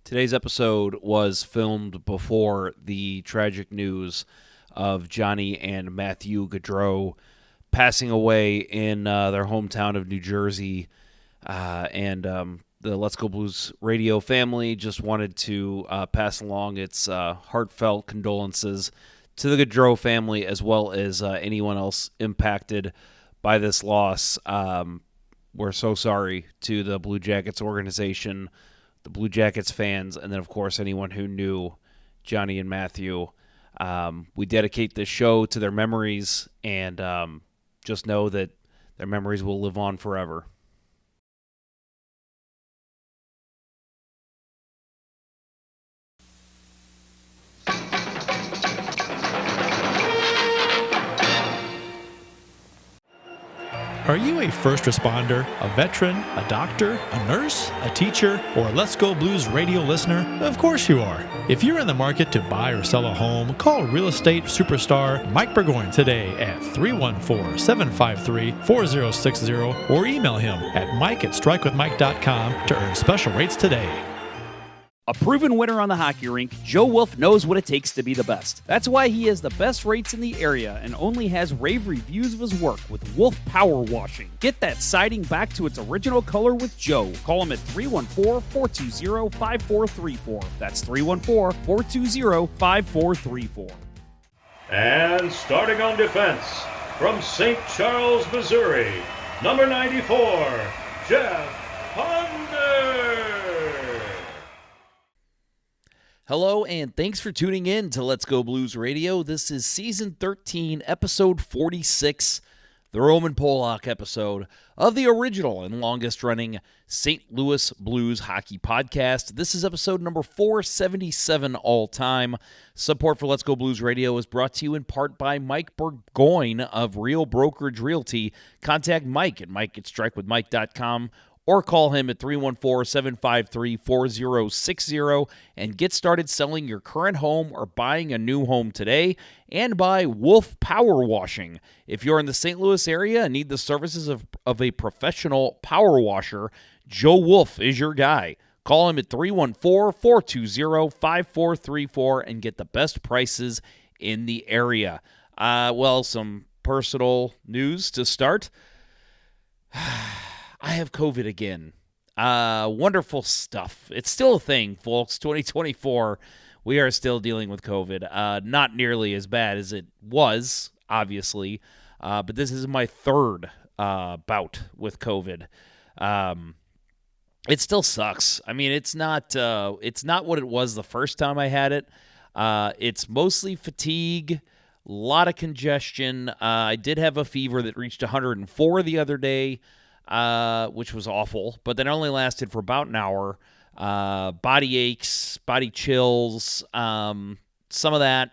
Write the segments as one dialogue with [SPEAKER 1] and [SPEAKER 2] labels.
[SPEAKER 1] Today's episode was filmed before the tragic news of Johnny and Matthew Gaudreau passing away in their hometown of New Jersey. The Let's Go Blues radio family just wanted to pass along its heartfelt condolences to the Gaudreau family as well as anyone else impacted by this loss. We're so sorry to the Blue Jackets organization, the Blue Jackets fans, and then, of course, anyone who knew Johnny and Matthew. We dedicate this show to their memories, and just know that their memories will live on forever.
[SPEAKER 2] Are you a first responder, a veteran, a doctor, a nurse, a teacher, or a Let's Go Blues radio listener? Of course you are. If you're in the market to buy or sell a home, call real estate superstar Mike Burgoyne today at 314-753-4060 or email him at mike@strikewithmike.com to earn special rates today.
[SPEAKER 3] A proven winner on the hockey rink, Joe Wolf knows what it takes to be the best. That's why he has the best rates in the area and only has rave reviews of his work with Wolf Power Washing. Get that siding back to its original color with Joe. Call him at 314-420-5434. That's 314-420-5434.
[SPEAKER 4] And starting on defense, from St. Charles, Missouri, number 94, Jeff Ponder.
[SPEAKER 1] Hello, and thanks for tuning in to Let's Go Blues Radio. This is Season 13, Episode 46, the Roman Polak episode of the original and longest-running St. Louis Blues hockey podcast. This is episode number 477 all-time. Support for Let's Go Blues Radio is brought to you in part by Mike Burgoyne of Real Brokerage Realty. Contact Mike at mike@strikewithmike.com or call him at 314-753-4060 and get started selling your current home or buying a new home today. And by Wolf Power Washing. If you're in the St. Louis area and need the services of a professional power washer, Joe Wolf is your guy. Call him at 314-420-5434 and get the best prices in the area. Some personal news to start. I have COVID again. Wonderful stuff. It's still a thing, folks. 2024, we are still dealing with COVID. Not nearly as bad as it was, obviously, but this is my third bout with COVID. It still sucks. I mean, it's not what it was the first time I had it. It's mostly fatigue, a lot of congestion. I did have a fever that reached 104 the other day. Which was awful, but that only lasted for about an hour. Body aches, body chills, some of that,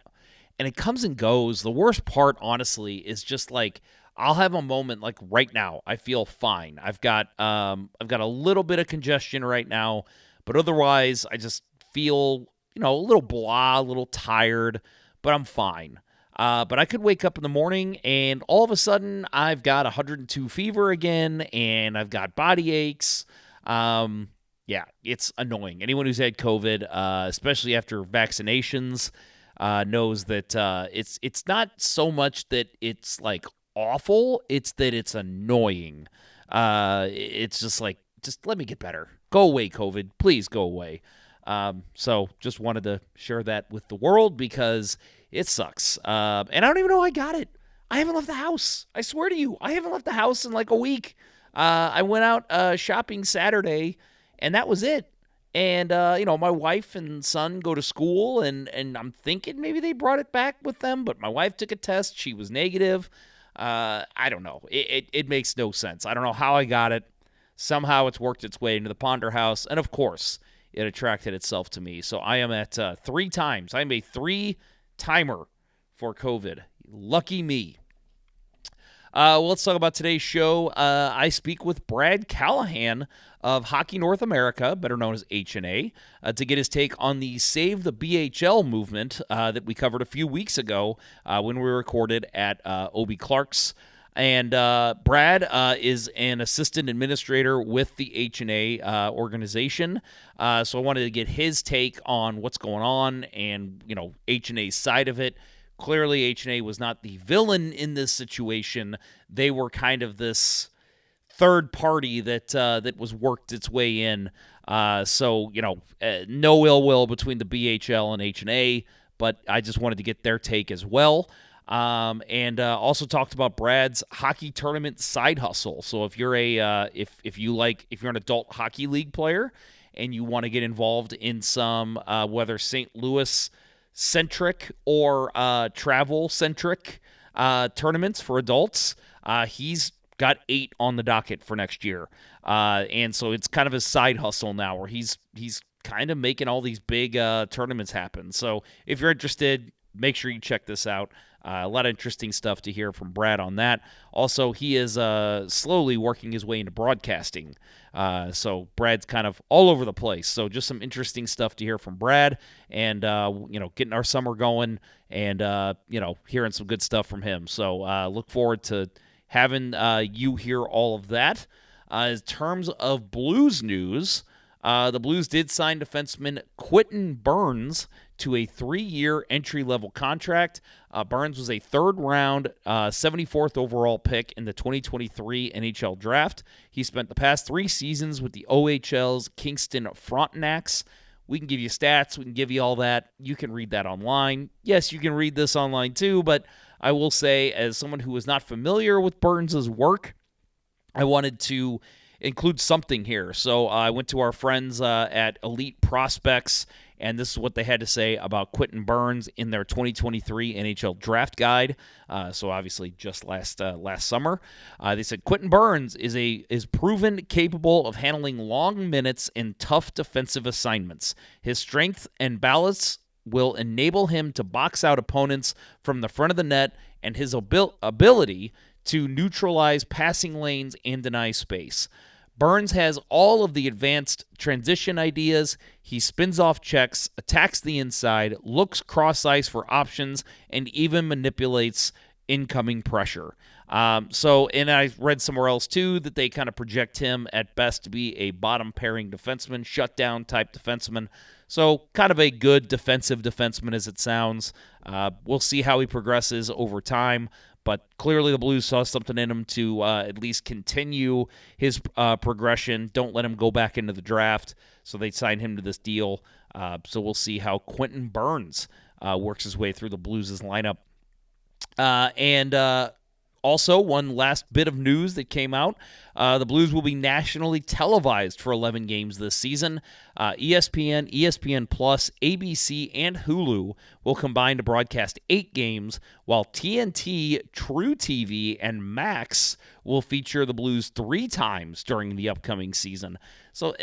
[SPEAKER 1] and it comes and goes. The worst part, honestly, is just like I'll have a moment like right now. I feel fine. I've got a little bit of congestion right now, but otherwise I just feel a little blah, a little tired, but I'm fine. But I could wake up in the morning and all of a sudden I've got 102 fever again and I've got body aches. It's annoying. Anyone who's had COVID, especially after vaccinations, knows that it's not so much that it's like awful, it's that it's annoying. It's just like, just let me get better. Go away, COVID. Please go away. So just wanted to share that with the world because it sucks. And I don't even know how I got it. I haven't left the house. I swear to you, I haven't left the house in like a week. I went out shopping Saturday, and that was it. And, my wife and son go to school, and I'm thinking maybe they brought it back with them, but my wife took a test. She was negative. I don't know. It makes no sense. I don't know how I got it. Somehow it's worked its way into the Ponder house, and of course, it attracted itself to me. So I am at 3 times. I am a 3-timer for COVID. Lucky me. Let's talk about today's show. I speak with Brad Callahan of Hockey North America, better known as H&A, to get his take on the Save the BHL movement that we covered a few weeks ago when we recorded at Obie Clark's. And Brad is an assistant administrator with the H&A organization. So I wanted to get his take on what's going on and, H&A's side of it. Clearly, H&A was not the villain in this situation. They were kind of this third party that was worked its way in. So no ill will between the BHL and H&A, but I just wanted to get their take as well. And also talked about Brad's hockey tournament side hustle. So if you're if you're an adult hockey league player and you want to get involved in some whether St. Louis centric or travel centric tournaments for adults, he's got 8 on the docket for next year. And so it's kind of a side hustle now where he's kind of making all these big tournaments happen. So if you're interested, make sure you check this out. A lot of interesting stuff to hear from Brad on that. Also, he is slowly working his way into broadcasting. So Brad's kind of all over the place. So just some interesting stuff to hear from Brad and, getting our summer going and, hearing some good stuff from him. So look forward to having you hear all of that. In terms of Blues news, the Blues did sign defenseman Quinton Burns to a 3-year entry-level contract. Burns was a third-round, 74th overall pick in the 2023 NHL Draft. He spent the past 3 seasons with the OHL's Kingston Frontenacs. We can give you stats. We can give you all that. You can read that online. Yes, you can read this online too, but I will say, as someone who is not familiar with Burns' work, I wanted to include something here. So I went to our friends at Elite Prospects, and this is what they had to say about Quinton Burns in their 2023 NHL Draft Guide. So obviously just last summer. They said Quinton Burns is proven capable of handling long minutes in tough defensive assignments. His strength and balance will enable him to box out opponents from the front of the net, and his ability to neutralize passing lanes and deny space. Burns has all of the advanced transition ideas. He spins off checks, attacks the inside, looks cross-ice for options, and even manipulates incoming pressure. And I read somewhere else, too, that they kind of project him at best to be a bottom-pairing defenseman, shutdown-type defenseman. So kind of a good defensive defenseman as it sounds. We'll see how he progresses over time. But clearly the Blues saw something in him to at least continue his progression. Don't let him go back into the draft. So they signed him to this deal. So we'll see how Quinton Burns works his way through the Blues' lineup. Also, one last bit of news that came out. The Blues will be nationally televised for 11 games this season. ESPN, ESPN+, ABC, and Hulu will combine to broadcast 8 games, while TNT, True TV, and Max will feature the Blues 3 times during the upcoming season. So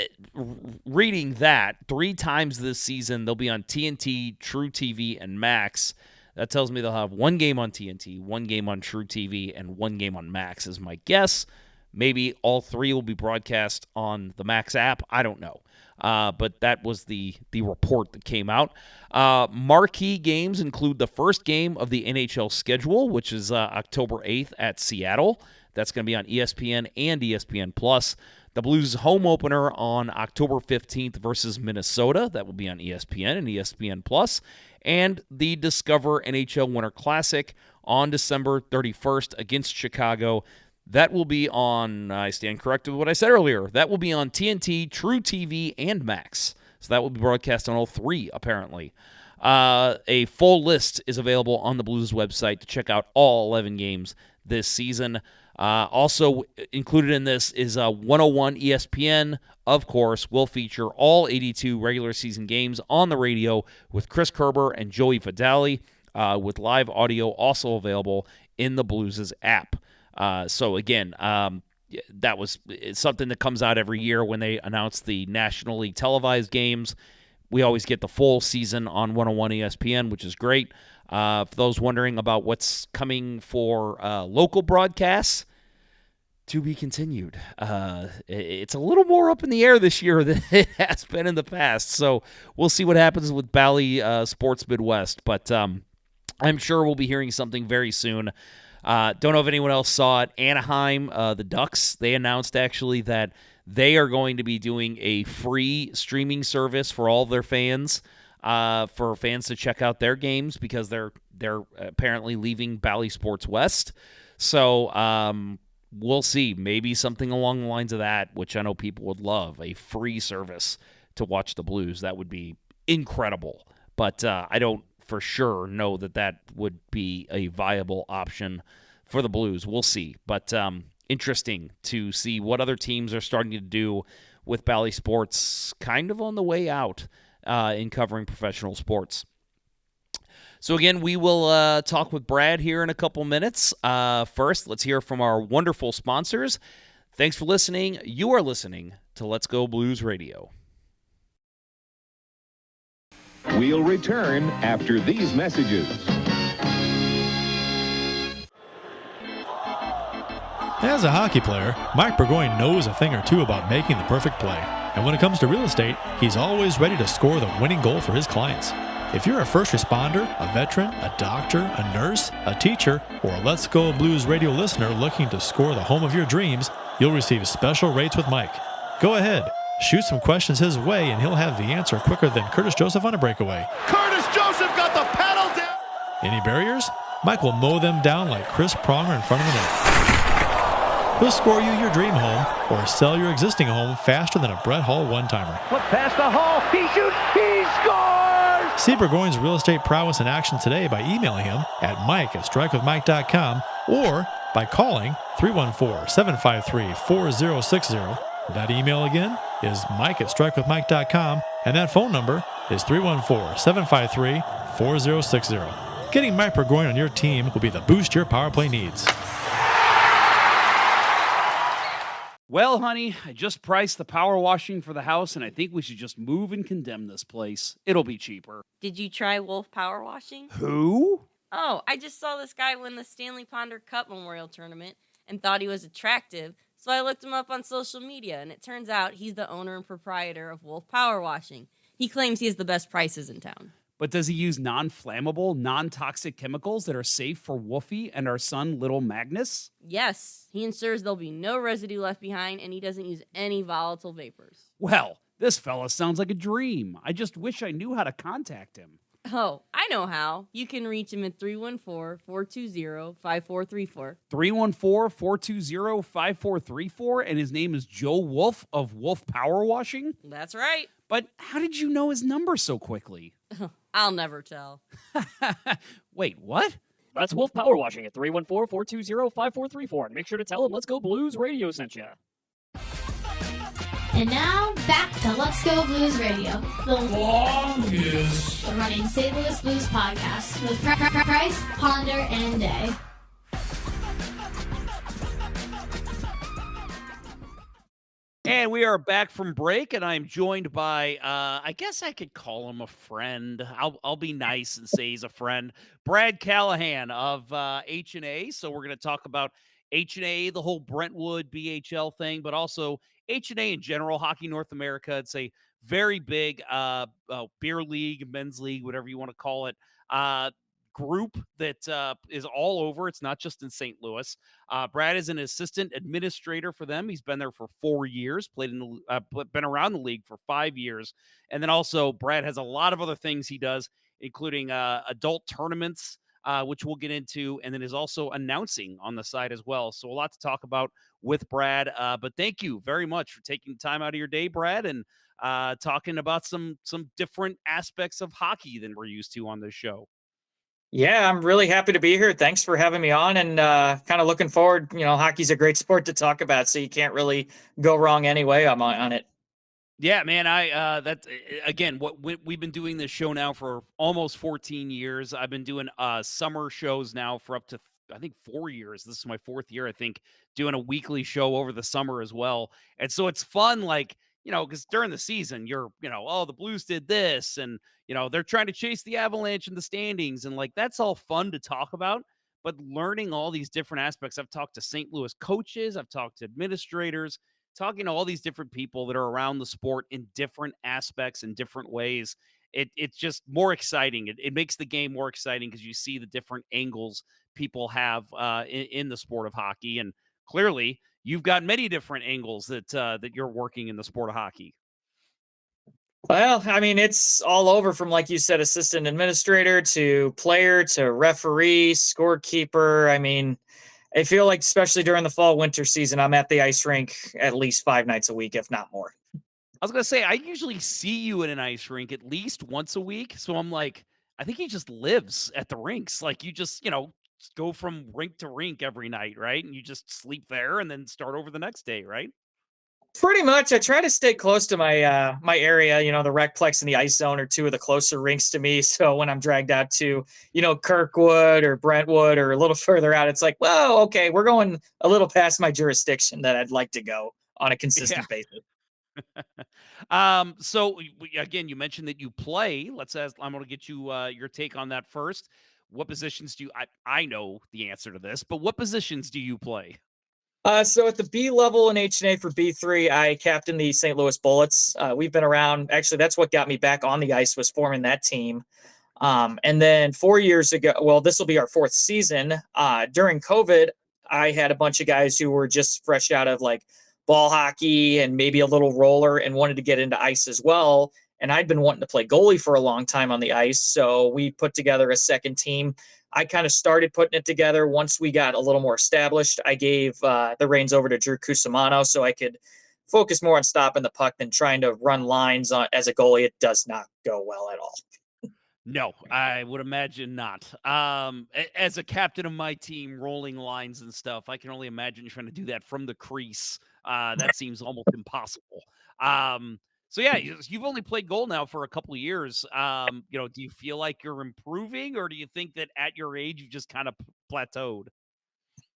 [SPEAKER 1] reading that, 3 times this season, they'll be on TNT, True TV, and Max. That tells me they'll have 1 game on TNT, 1 game on True TV, and 1 game on Max is my guess. Maybe all 3 will be broadcast on the Max app. I don't know. But that was the report that came out. Marquee games include the first game of the NHL schedule, which is October 8th at Seattle. That's going to be on ESPN and ESPN+. The Blues' home opener on October 15th versus Minnesota. That will be on ESPN and ESPN+. And the Discover NHL Winter Classic on December 31st against Chicago. That will be on, I stand corrected with what I said earlier, that will be on TNT, True TV, and Max. So that will be broadcast on all 3, apparently. A full list is available on the Blues website to check out all 11 games this season. Also included in this is 101 ESPN, of course, will feature all 82 regular season games on the radio with Chris Kerber and Joey Fadali, with live audio also available in the Blues' app. So again, that was something that comes out every year when they announce the nationally televised games. We always get the full season on 101 ESPN, which is great. For those wondering about what's coming for local broadcasts, to be continued. It's a little more up in the air this year than it has been in the past. So we'll see what happens with Bally Sports Midwest. But I'm sure we'll be hearing something very soon. Don't know if anyone else saw it. Anaheim, the Ducks, they announced actually that they are going to be doing a free streaming service for all of their fans, for fans to check out their games because they're apparently leaving Bally Sports West. So we'll see. Maybe something along the lines of that, which I know people would love, a free service to watch the Blues. That would be incredible. But I don't for sure know that would be a viable option for the Blues. We'll see. But interesting to see what other teams are starting to do with Bally Sports kind of on the way out in covering professional sports. So again, we will talk with Brad here in a couple minutes. First, let's hear from our wonderful sponsors. Thanks for listening. You are listening to Let's Go Blues Radio.
[SPEAKER 5] We'll return after these messages.
[SPEAKER 2] As a hockey player, Mike Burgoyne knows a thing or two about making the perfect play. And when it comes to real estate, he's always ready to score the winning goal for his clients. If you're a first responder, a veteran, a doctor, a nurse, a teacher, or a Let's Go Blues radio listener looking to score the home of your dreams, you'll receive special rates with Mike. Go ahead, shoot some questions his way, and he'll have the answer quicker than Curtis Joseph on a breakaway.
[SPEAKER 6] Curtis Joseph got the paddle down!
[SPEAKER 2] Any barriers? Mike will mow them down like Chris Pronger in front of the net. He'll score you your dream home or sell your existing home faster than a Brett Hall one-timer.
[SPEAKER 6] Put past the Hall, he shoots, he scores!
[SPEAKER 2] See Burgoyne's real estate prowess in action today by emailing him at mike@strikewithmike.com or by calling 314-753-4060. That email again is mike@strikewithmike.com, and that phone number is 314-753-4060. Getting Mike Burgoyne on your team will be the boost your power play needs.
[SPEAKER 3] Well, honey, I just priced the power washing for the house, and I think we should just move and condemn this place. It'll be cheaper.
[SPEAKER 7] Did you try Wolf Power Washing?
[SPEAKER 3] Who?
[SPEAKER 7] Oh, I just saw this guy win the Stanley Ponder Cup Memorial Tournament and thought he was attractive, so I looked him up on social media, and it turns out he's the owner and proprietor of Wolf Power Washing. He claims he has the best prices in town.
[SPEAKER 3] But does he use non-flammable, non-toxic chemicals that are safe for Wolfie and our son, Little Magnus?
[SPEAKER 7] Yes, he ensures there'll be no residue left behind, and he doesn't use any volatile vapors.
[SPEAKER 3] Well, this fella sounds like a dream. I just wish I knew how to contact him.
[SPEAKER 7] Oh, I know how. You can reach him at 314-420-5434.
[SPEAKER 3] 314-420-5434, and his name is Joe Wolf of Wolf Power Washing?
[SPEAKER 7] That's right.
[SPEAKER 3] But how did you know his number so quickly?
[SPEAKER 7] I'll never tell.
[SPEAKER 3] Wait, what?
[SPEAKER 8] That's Wolf Power Washing at 314-420-5434. And make sure to tell him Let's Go Blues Radio sent you.
[SPEAKER 9] And now, back to Let's Go Blues Radio, the longest running St. Louis Blues podcast with Price, Ponder, and Day.
[SPEAKER 1] And we are back from break, and I'm joined by, I guess I could call him a friend. I'll be nice and say he's a friend. Brad Callahan of H&A. So we're going to talk about H&A, the whole Brentwood BHL thing, but also H&A in general, Hockey North America. It's a very big beer league, men's league, whatever you want to call it, group that is all over. It's not just in St. Louis. Brad is an assistant administrator for them. He's been there for 4 years, been around the league for 5 years. And then also Brad has a lot of other things he does, including adult tournaments, which we'll get into, and then is also announcing on the side as well. So a lot to talk about with Brad. But thank you very much for taking time out of your day, Brad, and talking about some different aspects of hockey than we're used to on this show.
[SPEAKER 8] Yeah, I'm really happy to be here. Thanks for having me on, and kind of looking forward. You know, hockey's a great sport to talk about, so you can't really go wrong anyway. I'm on it.
[SPEAKER 1] Yeah, man, we've been doing this show now for almost 14 years. I've been doing summer shows now for up to, I think, 4 years. This is my 4th year, I think, doing a weekly show over the summer as well. And so it's fun, like, you know, because during the season, you're, you know, oh, the Blues did this, and, you know, they're trying to chase the Avalanche in the standings, and, like, that's all fun to talk about. But learning all these different aspects, I've talked to St. Louis coaches, I've talked to administrators, talking to all these different people that are around the sport in different aspects in different ways. It's just more exciting. It makes the game more exciting because you see the different angles
[SPEAKER 3] people have in the sport of hockey, and clearly you've got many different angles that you're working in the sport of hockey.
[SPEAKER 8] Well, I mean, it's all over from, like you said, assistant administrator to player to referee, scorekeeper. I mean, I feel like, especially during the fall winter season, I'm at the ice rink at least 5 nights a week, if not more.
[SPEAKER 3] I was gonna say I usually see you in an ice rink at least once a week, so I'm like, I think he just lives at the rinks. Like you just just go from rink to rink every night, right? And you just sleep there and then start over the next day, right?
[SPEAKER 8] Pretty much, I try to stay close to my area. The Recplex and the Ice Zone are two of the closer rinks to me. So when I'm dragged out to Kirkwood or Brentwood or a little further out, it's like, well, okay, we're going a little past my jurisdiction that I'd like to go on a
[SPEAKER 3] Yeah.
[SPEAKER 8] consistent basis.
[SPEAKER 3] So again, you mentioned that you play. Let's ask. I'm going to get you your take on that first. What positions do you? I know the answer to this, but what positions do you play?
[SPEAKER 8] So at the B level in H&A for B3, I captain the St. Louis Bullets. We've been around. Actually, that's what got me back on the ice, was forming that team. And then 4 years ago, well, this will be our fourth season. During COVID, I had a bunch of guys who were just fresh out of like ball hockey and maybe a little roller and wanted to get into ice as well. And I'd been wanting to play goalie for a long time on the ice. So we put together a second team. I kind of started putting it together once we got a little more established. I gave the reins over to Drew Cusimano so I could focus more on stopping the puck than trying to run lines as a goalie. It does not go well at all.
[SPEAKER 3] No, I would imagine not. As a captain of my team, rolling lines and stuff, I can only imagine trying to do that from the crease. That seems almost impossible. So yeah, you've only played goal now for a couple of years. Do you feel like you're improving, or do you think that at your age you've just kind of plateaued?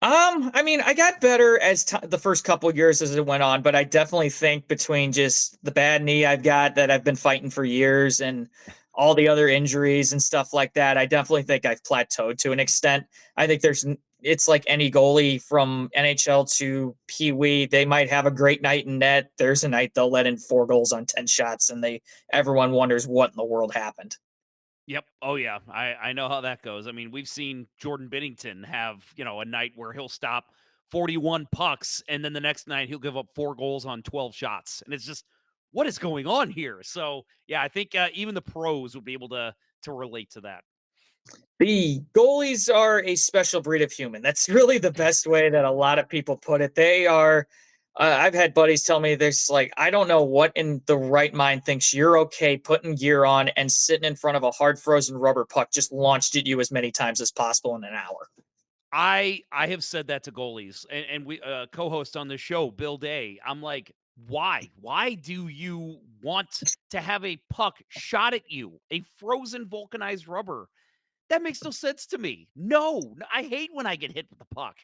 [SPEAKER 8] I mean, I got better as the first couple years as it went on, but I definitely think between just the bad knee I've got that I've been fighting for years and all the other injuries and stuff like that, I definitely think I've plateaued to an extent. I think it's like any goalie from NHL to Pee Wee. They might have a great night in net. There's a night they'll let in 4 goals on 10 shots, and everyone wonders what in the world happened.
[SPEAKER 3] Yep. Oh yeah. I know how that goes. I mean, we've seen Jordan Binnington have, a night where he'll stop 41 pucks and then the next night he'll give up 4 goals on 12 shots. And it's just, what is going on here? So, yeah, I think even the pros would be able to relate to that.
[SPEAKER 8] The goalies are a special breed of human. That's really the best way that a lot of people put it. They are. I've had buddies tell me there's like, I don't know what in the right mind thinks you're okay putting gear on and sitting in front of a hard frozen rubber puck just launched at you as many times as possible in an hour.
[SPEAKER 3] I have said that to goalies and we co-host on the show, Bill Day. I'm like, why? Why do you want to have a puck shot at you? A frozen vulcanized rubber. That makes no sense to me. No, I hate when I get hit with the puck.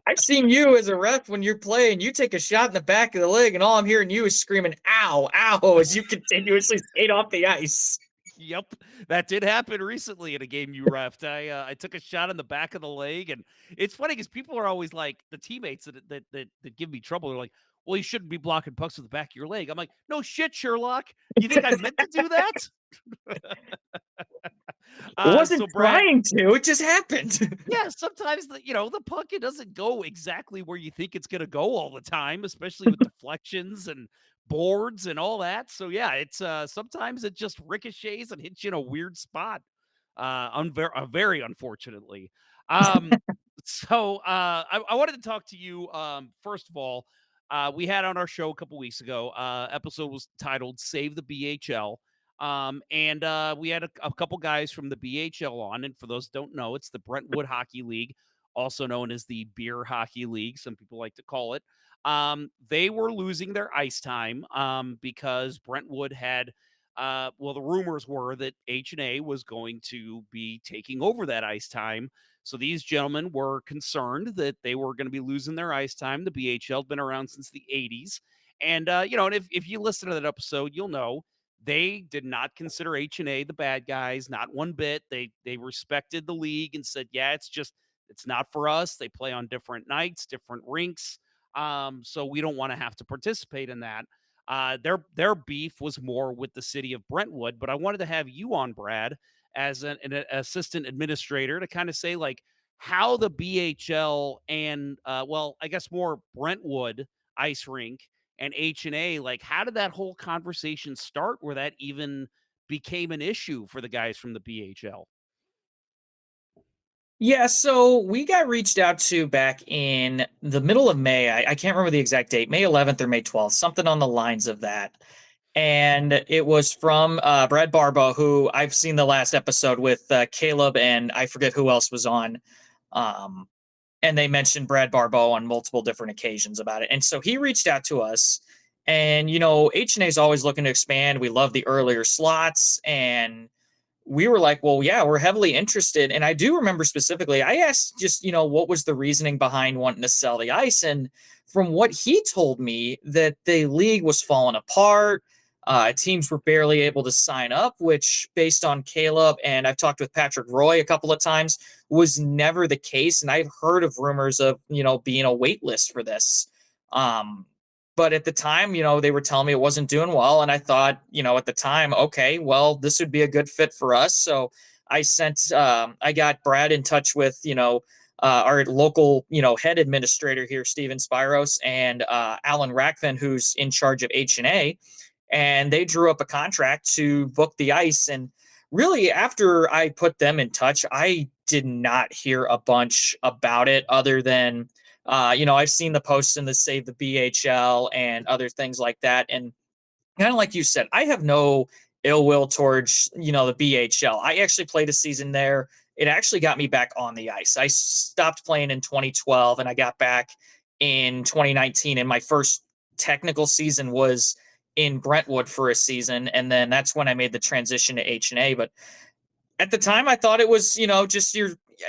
[SPEAKER 8] I've seen you as a ref when you're playing, you take a shot in the back of the leg and all I'm hearing you is screaming, ow, ow, as you continuously skate off the ice.
[SPEAKER 3] Yep, that did happen recently in a game you refed. I took a shot in the back of the leg, and it's funny because people are always like, the teammates that give me trouble. They're like, "Well, you shouldn't be blocking pucks with the back of your leg." I'm like, "No shit, Sherlock. You think I meant to do that?"
[SPEAKER 8] It wasn't
[SPEAKER 3] So Brad,
[SPEAKER 8] trying to, it just happened.
[SPEAKER 3] yeah, sometimes the puck, it doesn't go exactly where you think it's gonna go all the time, especially with deflections and boards and all that. So yeah, it's sometimes it just ricochets and hits you in a weird spot. Very unfortunately. Um, I wanted to talk to you. First of all, we had on our show a couple weeks ago. Episode was titled "Save the BHL." And we had a couple guys from the BHL on. And for those who don't know, it's the Brentwood Hockey League, also known as the Beer Hockey League. Some people like to call it. They were losing their ice time because Brentwood had, the rumors were that H&A was going to be taking over that ice time. So these gentlemen were concerned that they were going to be losing their ice time. The BHL had been around since the 80s. And, and if you listen to that episode, you'll know they did not consider H&A the bad guys, not one bit. They respected the league and said, yeah, it's not for us. They play on different nights, different rinks. So we don't want to have to participate in that. Their beef was more with the city of Brentwood, but I wanted to have you on, Brad, as an assistant administrator to kind of say like how the BHL and well, I guess more Brentwood ice rink and H&A, like how did that whole conversation start where that even became an issue for the guys from the BHL?
[SPEAKER 8] Yeah, so we got reached out to back in the middle of May. I can't remember the exact date, May 11th or May 12th, something on the lines of that. And it was from Brad Barbo, who I've seen the last episode with Caleb, and I forget who else was on. Um, and they mentioned Brad Barbo on multiple different occasions about it. And so he reached out to us. And, H&A is always looking to expand. We love the earlier slots. And we were like, well, yeah, we're heavily interested. And I do remember specifically, I asked just, what was the reasoning behind wanting to sell the ice? And from what he told me, that the league was falling apart. Teams were barely able to sign up, which based on Caleb, and I've talked with Patrick Roy a couple of times, was never the case. And I've heard of rumors of, being a wait list for this. But at the time, they were telling me it wasn't doing well. And I thought, at the time, okay, well, this would be a good fit for us. So I got Brad in touch with, our local, head administrator here, Steven Spiros, and Alan Rackvin, who's in charge of H&A. And they drew up a contract to book the ice. And really, after I put them in touch, I did not hear a bunch about it other than, I've seen the posts in the Save the BHL and other things like that. And kind of like you said, I have no ill will towards, the BHL. I actually played a season there. It actually got me back on the ice. I stopped playing in 2012 and I got back in 2019. And my first technical season was in Brentwood for a season. And then that's when I made the transition to H&A. But at the time, I thought it was, just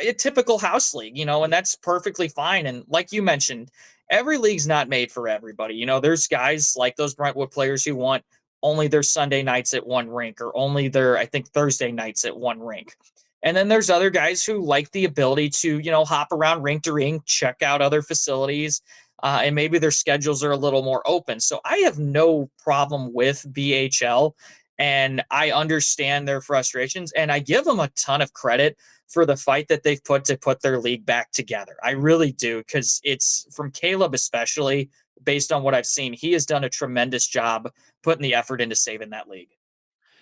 [SPEAKER 8] a typical house league, and that's perfectly fine. And like you mentioned, every league's not made for everybody. There's guys like those Brentwood players who want only their Sunday nights at one rink or only their, I think, Thursday nights at one rink. And then there's other guys who like the ability to, hop around rink to rink, check out other facilities, and maybe their schedules are a little more open. So I have no problem with BHL. And I understand their frustrations, and I give them a ton of credit for the fight that they've put to put their league back together. I really do, because it's from Caleb, especially based on what I've seen. He has done a tremendous job putting the effort into saving that league.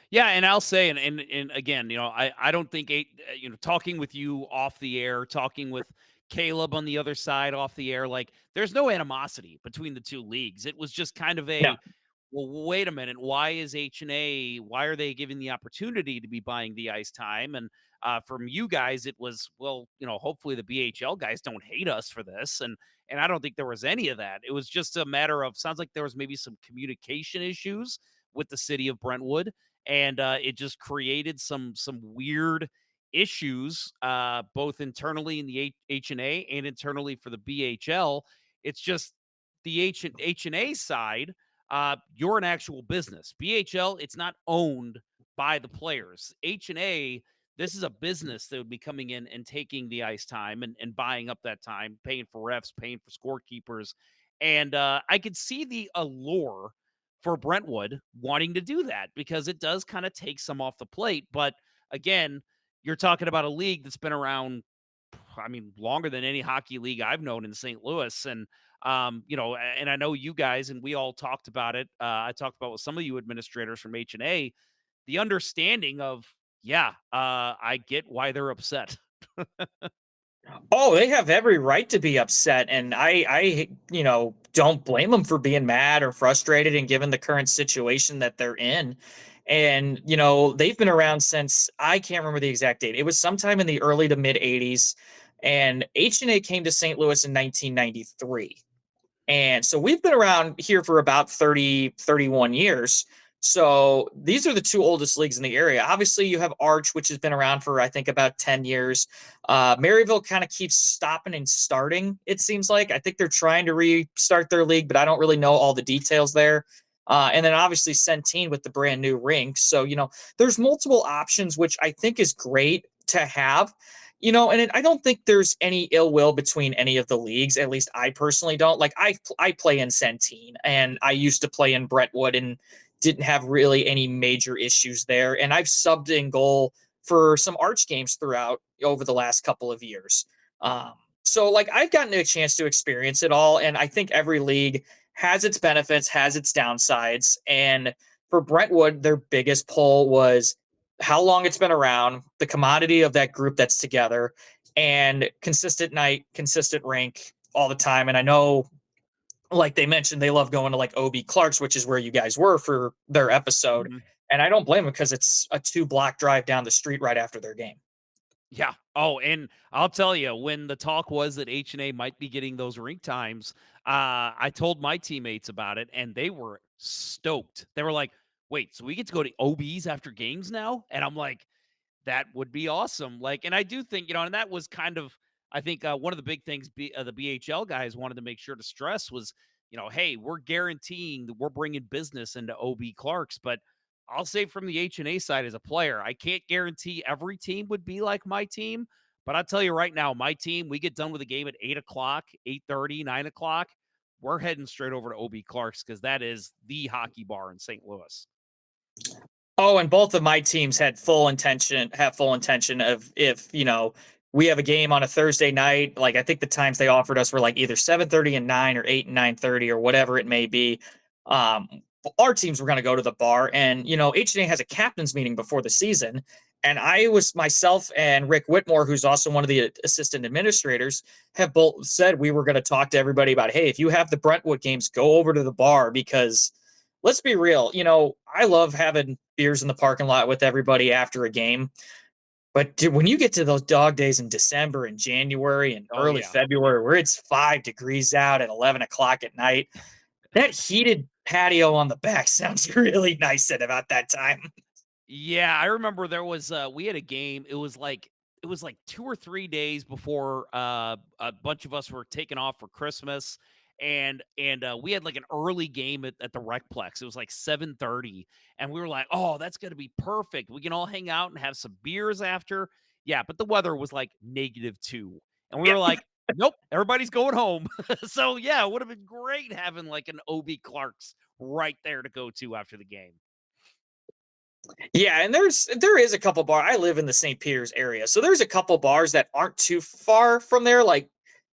[SPEAKER 3] Yeah, and I'll say, and again, I don't think talking with you off the air, talking with Caleb on the other side off the air, like there's no animosity between the two leagues. It was just kind of
[SPEAKER 8] No.
[SPEAKER 3] well, wait a minute. Why is H&A? Why are they giving the opportunity to be buying the ice time? And from you guys, it was, well, hopefully the BHL guys don't hate us for this. And I don't think there was any of that. It was just a matter of, sounds like there was maybe some communication issues with the city of Brentwood, and it just created some weird issues, both internally in the H&A and internally for the BHL. It's just the H&A side. You're an actual business. BHL, it's not owned by the players. H&A, this is a business that would be coming in and taking the ice time and buying up that time, paying for refs, paying for scorekeepers. And I could see the allure for Brentwood wanting to do that because it does kind of take some off the plate. But again, you're talking about a league that's been around, I mean, longer than any hockey league I've known in St. Louis. And and I know you guys, and we all talked about it. I talked about with some of you administrators from H&A, the understanding of, I get why they're upset.
[SPEAKER 8] Oh, they have every right to be upset. And I don't blame them for being mad or frustrated and given the current situation that they're in. And, they've been around since, I can't remember the exact date. It was sometime in the early to mid 80s. And H&A came to St. Louis in 1993. And so we've been around here for about 30, 31 years. So these are the two oldest leagues in the area. Obviously, you have Arch, which has been around for, I think, about 10 years. Maryville kind of keeps stopping and starting, it seems like. I think they're trying to restart their league, but I don't really know all the details there. And then obviously Centene with the brand new rink. So, there's multiple options, which I think is great to have. I don't think there's any ill will between any of the leagues. At least I personally don't. Like I play in Centene, and I used to play in Brentwood and didn't have really any major issues there. And I've subbed in goal for some arch games throughout over the last couple of years. So like I've gotten a chance to experience it all, and I think every league has its benefits, has its downsides. And for Brentwood, their biggest pull was how long it's been around, the commodity of that group that's together, and consistent night, consistent rink all the time. And I know, like they mentioned, they love going to like OB Clark's, which is where you guys were for their episode.
[SPEAKER 1] Mhm.
[SPEAKER 8] And I don't blame them because it's a 2-block drive down the street right after their game.
[SPEAKER 1] Yeah. Oh, and I'll tell you, when the talk was that H&A might be getting those rink times, I told my teammates about it, and they were stoked. They were like, "Wait, so we get to go to OBs after games now?" And I'm like, "That would be awesome." Like, and I do think, and that was kind of, I think, one of the big things the BHL guys wanted to make sure to stress was, hey, we're guaranteeing that we're bringing business into OB Clark's, but I'll say from the H&A side as a player, I can't guarantee every team would be like my team, but I'll tell you right now, my team, we get done with the game at 8 o'clock, 8:30, 9 o'clock. We're heading straight over to OB Clark's because that is the hockey bar in St. Louis.
[SPEAKER 8] Oh, and both of my teams have full intention of, if, we have a game on a Thursday night, like I think the times they offered us were like either 7:30 and 9 or 8 and 9:30 or whatever it may be. Um, our teams were going to go to the bar, and, H&A has a captain's meeting before the season. And myself and Rick Whitmore, who's also one of the assistant administrators, have both said we were going to talk to everybody about, hey, if you have the Brentwood games, go over to the bar, because let's be real, I love having beers in the parking lot with everybody after a game. But dude, when you get to those dog days in December and January and early February, where it's 5 degrees out at 11 o'clock at night, that heated patio on the back sounds really nice at about that time.
[SPEAKER 1] Yeah, I remember there was we had a game. It was like 2 or 3 days before a bunch of us were taking off for Christmas, and we had like an early game at the Recplex. It was like 7:30, and we were like, "Oh, that's going to be perfect. We can all hang out and have some beers after." Yeah, but the weather was like -2. And we were like, "Nope, everybody's going home." So, yeah, it would have been great having like an OB Clark's right there to go to after the game.
[SPEAKER 8] Yeah, and there is a couple bar. I live in the St. Peter's area, so there's a couple bars that aren't too far from there. Like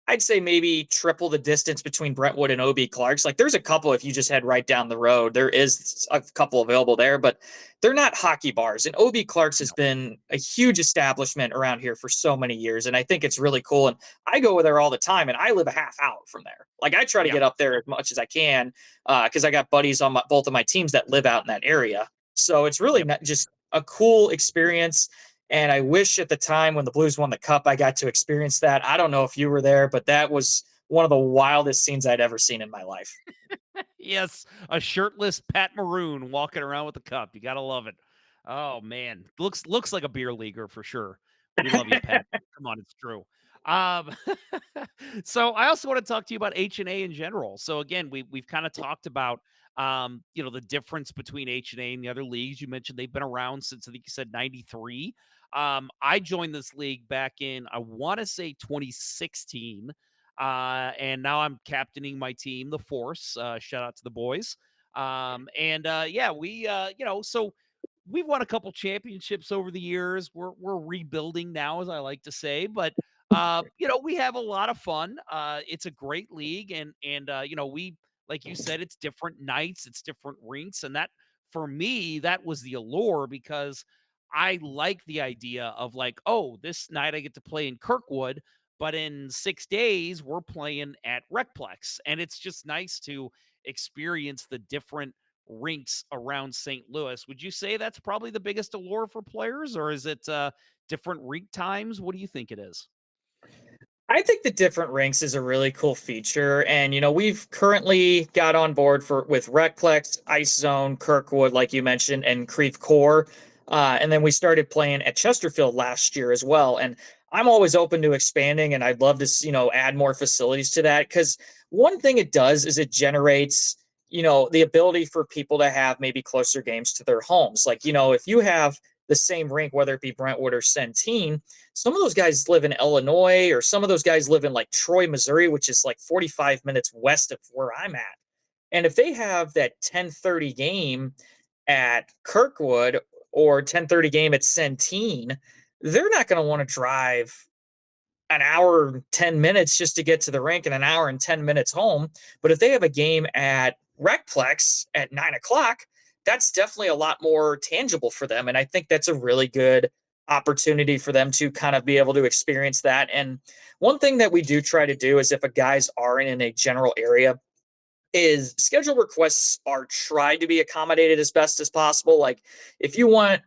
[SPEAKER 8] I'd say maybe triple the distance between Brentwood and OB Clark's. Like there's a couple if you just head right down the road. There is a couple available there, but they're not hockey bars. And OB Clark's has been a huge establishment around here for so many years, and I think it's really cool. And I go there all the time, and I live a half hour from there. Like I try to
[SPEAKER 1] Yeah.
[SPEAKER 8] get up there as much as I can because I got buddies on both of my teams that live out in that area. So it's really not just a cool experience. And I wish at the time when the Blues won the cup, I got to experience that. I don't know if you were there, but that was one of the wildest scenes I'd ever seen in my life.
[SPEAKER 1] Yes, a shirtless Pat Maroon walking around with a cup. You gotta love it. Oh man, looks like a beer leaguer for sure. We love you, Pat. Come on, it's true. Um, so I also want to talk to you about H&A in general. So again, we've kind of talked about the difference between H&A and the other leagues. You mentioned they've been around since I think you said 93. I joined this league back in, I want to say 2016. And now I'm captaining my team, the Force. Shout out to the boys. Yeah, so we've won a couple championships over the years. We're rebuilding now, as I like to say, but we have a lot of fun. It's a great league, and we, like you said, it's different nights, it's different rinks, and that, for me, that was the allure, because I like the idea of like, oh, this night I get to play in Kirkwood, but in 6 days we're playing at Recplex, and it's just nice to experience the different rinks around St. Louis. Would you say that's probably the biggest allure for players, or is it different rink times? What do you think it is?
[SPEAKER 8] I think the different rinks is a really cool feature. And, we've currently got on board with Recplex, Ice Zone, Kirkwood, like you mentioned, and Creve Core. And then we started playing at Chesterfield last year as well. And I'm always open to expanding, and I'd love to, add more facilities to that. Because one thing it does is it generates, the ability for people to have maybe closer games to their homes. Like, if you have the same rink, whether it be Brentwood or Centene, some of those guys live in Illinois, or some of those guys live in like Troy, Missouri, which is like 45 minutes west of where I'm at. And if they have that 10:30 game at Kirkwood, or 10:30 game at Centene, they're not going to want to drive an hour and 10 minutes just to get to the rink and an hour and 10 minutes home. But if they have a game at Recplex at 9 o'clock, that's definitely a lot more tangible for them. And I think that's a really good opportunity for them to kind of be able to experience that. And one thing that we do try to do is if a guys aren't in a general area, is schedule requests are tried to be accommodated as best as possible. Like if you want,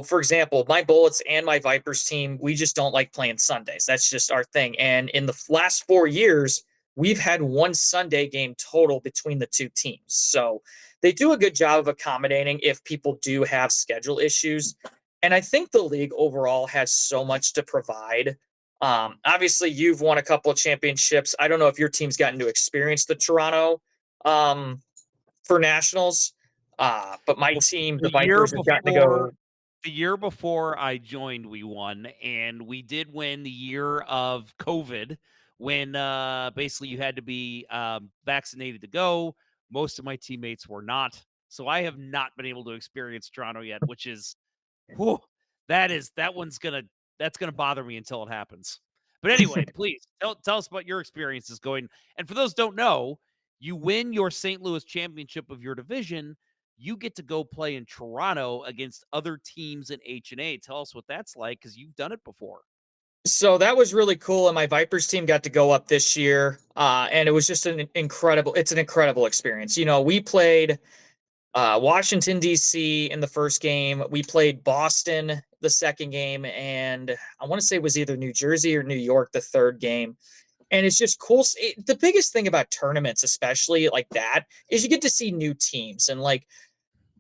[SPEAKER 8] for example, my Bullets and my Vipers team, we just don't like playing Sundays. That's just our thing. And in the last 4 years, we've had one Sunday game total between the two teams. So they do a good job of accommodating if people do have schedule issues. And I think the league overall has so much to provide. Obviously, you've won a couple of championships. I don't know if your team's gotten to experience the Toronto for nationals, but my team, the Vipers, have gotten to go.
[SPEAKER 3] The year before I joined, we won, and we did win the year of COVID when basically you had to be vaccinated to go. Most of my teammates were not, so I have not been able to experience Toronto yet, which is, whew, that's gonna bother me until it happens. But anyway, please tell us about your experiences going. And for those who don't know, you win your St. Louis championship of your division, you get to go play in Toronto against other teams in H&A. Tell us what that's like, because you've done it before.
[SPEAKER 8] So that was really cool. And my Vipers team got to go up this year. And it was just an incredible experience. We played Washington, D.C. in the first game. We played Boston the second game. And I want to say it was either New Jersey or New York the third game. And it's just cool. The biggest thing about tournaments, especially like that, is you get to see new teams. And like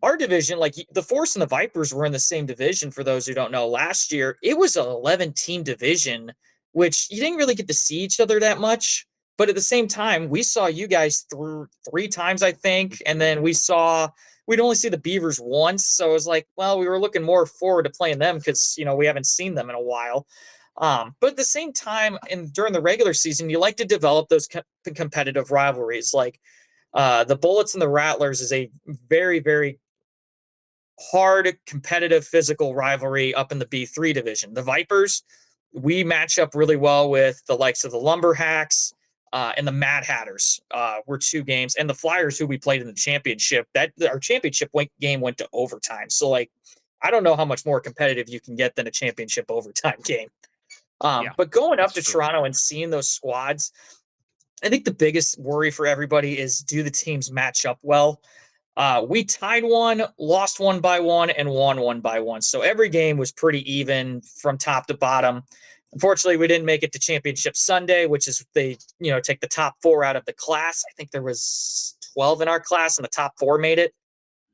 [SPEAKER 8] our division, like the Force and the Vipers were in the same division. For those who don't know, last year it was an 11-team division, which you didn't really get to see each other that much. But at the same time, we saw you guys through 3 times, I think, and then we'd only see the Beavers once. So it was like, well, we were looking more forward to playing them because we haven't seen them in a while. But at the same time, and during the regular season, you like to develop those competitive rivalries. Like the Bullets and the Rattlers is a very, very hard, competitive, physical rivalry up in the B3 division. The Vipers, we match up really well with the likes of the Lumberhacks and the Mad Hatters. Were 2 games, and the Flyers, who we played in the championship. Our championship game went to overtime. So, like, I don't know how much more competitive you can get than a championship overtime game. But going up to Toronto and seeing those squads, I think the biggest worry for everybody is, do the teams match up well? We tied 1, lost 1 by 1, and won 1 by 1. So every game was pretty even from top to bottom. Unfortunately, we didn't make it to Championship Sunday, which is they take the top 4 out of the class. I think there was 12 in our class, and the top 4 made it.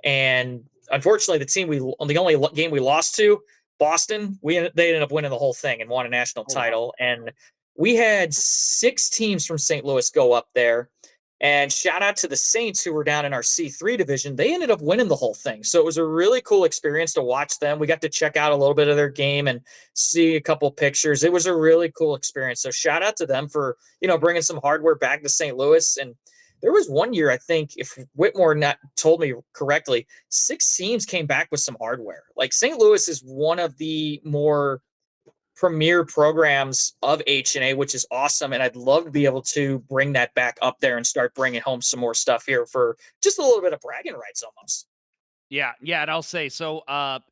[SPEAKER 8] And unfortunately, the only game we lost to, Boston, they ended up winning the whole thing and won a national title. And we had 6 teams from St. Louis go up there. And shout out to the Saints, who were down in our C3 division. They ended up winning the whole thing. So it was a really cool experience to watch them. We got to check out a little bit of their game and see a couple pictures. It was a really cool experience. So shout out to them for, bringing some hardware back to St. Louis. And there was one year, I think, if Whitmore not told me correctly, 6 teams came back with some hardware. Like, St. Louis is one of the more premier programs of H&A, which is awesome. And I'd love to be able to bring that back up there and start bringing home some more stuff here for just a little bit of bragging rights almost.
[SPEAKER 3] Yeah. And I'll say, so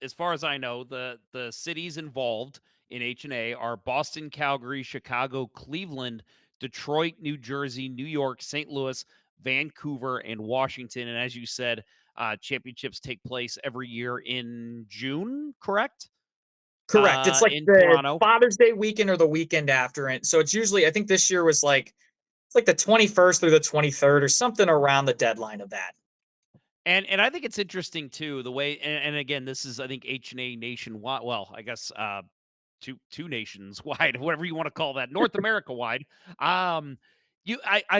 [SPEAKER 3] as far as I know, the cities involved in H&A are Boston, Calgary, Chicago, Cleveland, Detroit, New Jersey, New York, St. Louis, Vancouver, and Washington. And as you said, championships take place every year in June, correct?
[SPEAKER 8] Correct. It's like the Toronto. Father's Day weekend or the weekend after it. So it's usually, I think this year was like the 21st through the 23rd or something around the deadline of that.
[SPEAKER 3] And I think it's interesting too, the way, and again, this is, I think, H&A nationwide. Well, I guess two nations wide, whatever you want to call that, North America wide. I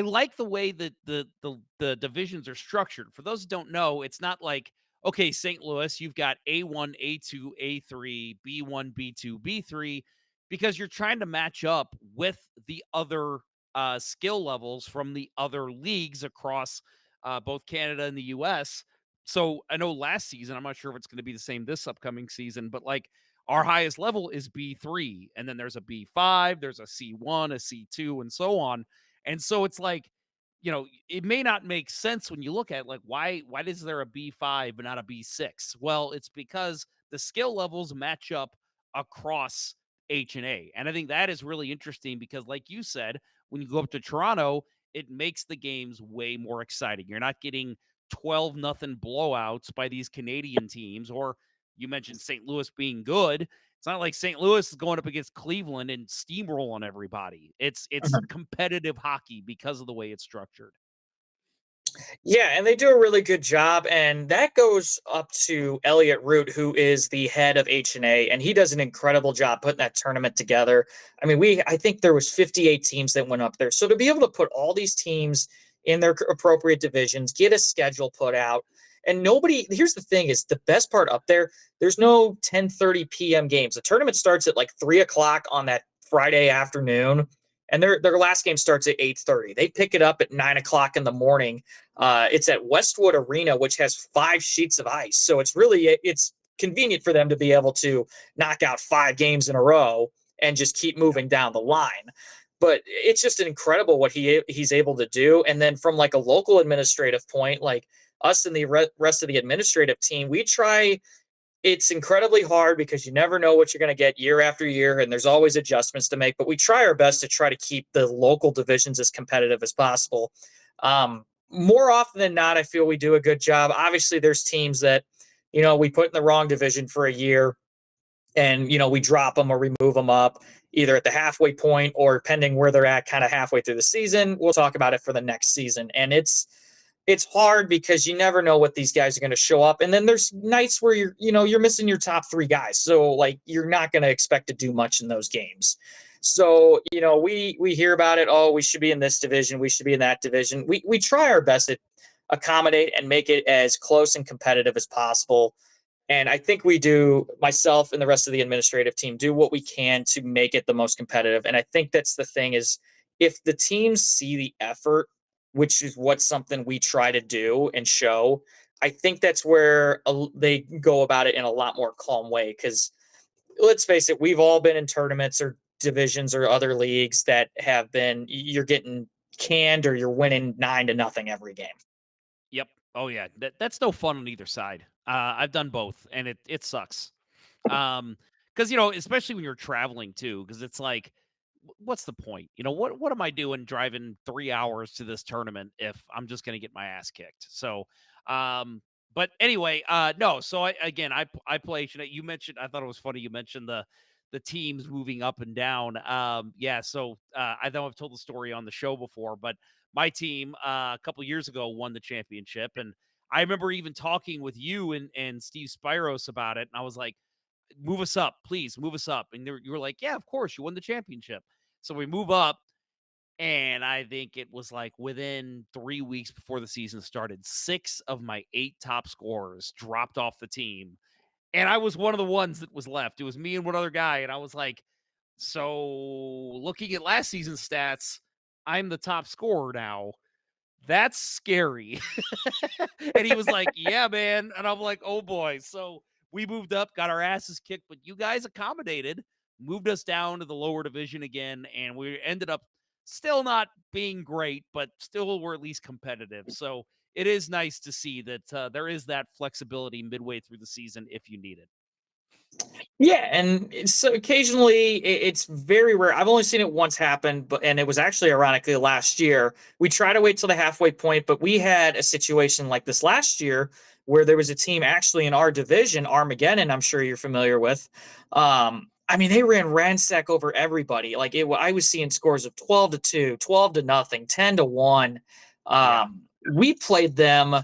[SPEAKER 3] like the way that the divisions are structured. For those who don't know, it's not like, okay, St. Louis, you've got A1, A2, A3, B1, B2, B3, because you're trying to match up with the other skill levels from the other leagues across both Canada and the U.S. So I know last season, I'm not sure if it's going to be the same this upcoming season, but like our highest level is B3, and then there's a B5, there's a C1, a C2, and so on. And so it's like, it may not make sense when you look at like why is there a B5 but not a B6? Well, it's because the skill levels match up across H and A. And I think that is really interesting because like you said, when you go up to Toronto, it makes the games way more exciting. You're not getting 12 nothing blowouts by these Canadian teams, or you mentioned St. Louis being good. It's not like St. Louis is going up against Cleveland and steamrolling everybody. It's competitive hockey because of the way it's structured.
[SPEAKER 8] Yeah, and they do a really good job, and that goes up to Elliot Root, who is the head of H&A, and he does an incredible job putting that tournament together. I mean, I think there was 58 teams that went up there. So to be able to put all these teams in their appropriate divisions, get a schedule put out, and here's the thing is the best part up there, there's no 10:30 p.m. games. The tournament starts at like 3:00 on that Friday afternoon, and their last game starts at 8:30. They pick it up at 9:00 in the morning. It's at Westwood Arena, which has 5 sheets of ice. So it's convenient for them to be able to knock out 5 games in a row and just keep moving down the line. But it's just incredible what he's able to do. And then from like a local administrative point, like us and the rest of the administrative team, we try. It's incredibly hard because you never know what you're going to get year after year, and there's always adjustments to make. But we try our best to try to keep the local divisions as competitive as possible. More often than not, I feel we do a good job. Obviously, there's teams that, we put in the wrong division for a year and, we drop them or we move them up either at the halfway point or pending where they're at kind of halfway through the season. We'll talk about it for the next season. And it's hard because you never know what these guys are going to show up. And then there's nights where you're missing your top 3 guys. So like, you're not going to expect to do much in those games. So, we hear about it. Oh, we should be in this division. We should be in that division. We try our best to accommodate and make it as close and competitive as possible. And I think we do, myself and the rest of the administrative team, do what we can to make it the most competitive. And I think that's the thing is if the teams see the effort, which is what something we try to do and show, I think that's where they go about it in a lot more calm way. Because let's face it, we've all been in tournaments or divisions or other leagues that have been, you're getting canned or you're winning 9-0 every game.
[SPEAKER 3] Yep. Oh yeah. That's no fun on either side. I've done both and it sucks. Cause especially when you're traveling too, cause it's like, what's the point? What am I doing driving 3 hours to this tournament if I'm just going to get my ass kicked? So, but anyway, no. So I play. You mentioned. I thought it was funny. You mentioned the teams moving up and down. Yeah. So I know I've told the story on the show before, but my team a couple years ago won the championship, and I remember even talking with you and Steve Spiros about it, and I was like, move us up, please move us up. And you were like, yeah, of course, you won the championship. So we move up. And I think it was like within 3 weeks before the season started, 6 of my 8 top scorers dropped off the team. And I was one of the ones that was left. It was me and one other guy. And I was like, so looking at last season's stats, I'm the top scorer now. That's scary. And he was like, yeah, man. And I'm like, oh boy. So we moved up, got our asses kicked, but you guys accommodated, moved us down to the lower division again, and we ended up still not being great, but still we're at least competitive. So it is nice to see that there is that flexibility midway through the season if you need it.
[SPEAKER 8] Yeah, and occasionally it's very rare. I've only seen it once happen, and it was actually ironically last year. We try to wait till the halfway point, but we had a situation like this last year where there was a team actually in our division, Armageddon, I'm sure you're familiar with. I mean, they ran ransack over everybody. Like I was seeing scores of 12-2, 12-0, 10-1. We played them.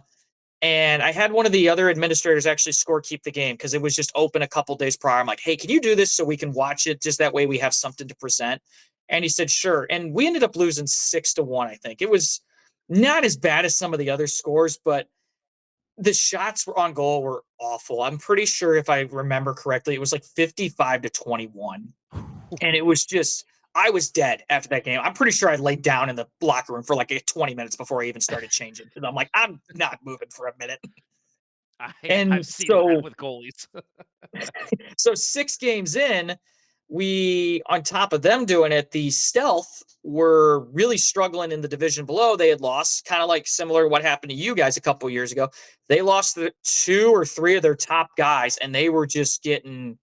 [SPEAKER 8] And I had one of the other administrators actually keep the game because it was just open a couple days prior. I'm like, hey, can you do this so we can watch it? Just that way we have something to present. And he said, sure. And we ended up losing 6-1, I think. It was not as bad as some of the other scores, but the shots on goal were awful. I'm pretty sure if I remember correctly, it was like 55-21. And it was just, I was dead after that game. I'm pretty sure I laid down in the locker room for like 20 minutes before I even started changing. And I'm like, I'm not moving for a minute.
[SPEAKER 1] I've
[SPEAKER 8] And
[SPEAKER 1] seen that with goalies.
[SPEAKER 8] so 6 games in, we, on top of them doing it, the Stealth were really struggling in the division below. They had lost, kind of like similar to what happened to you guys a couple years ago. They lost the 2 or 3 of their top guys, and they were just getting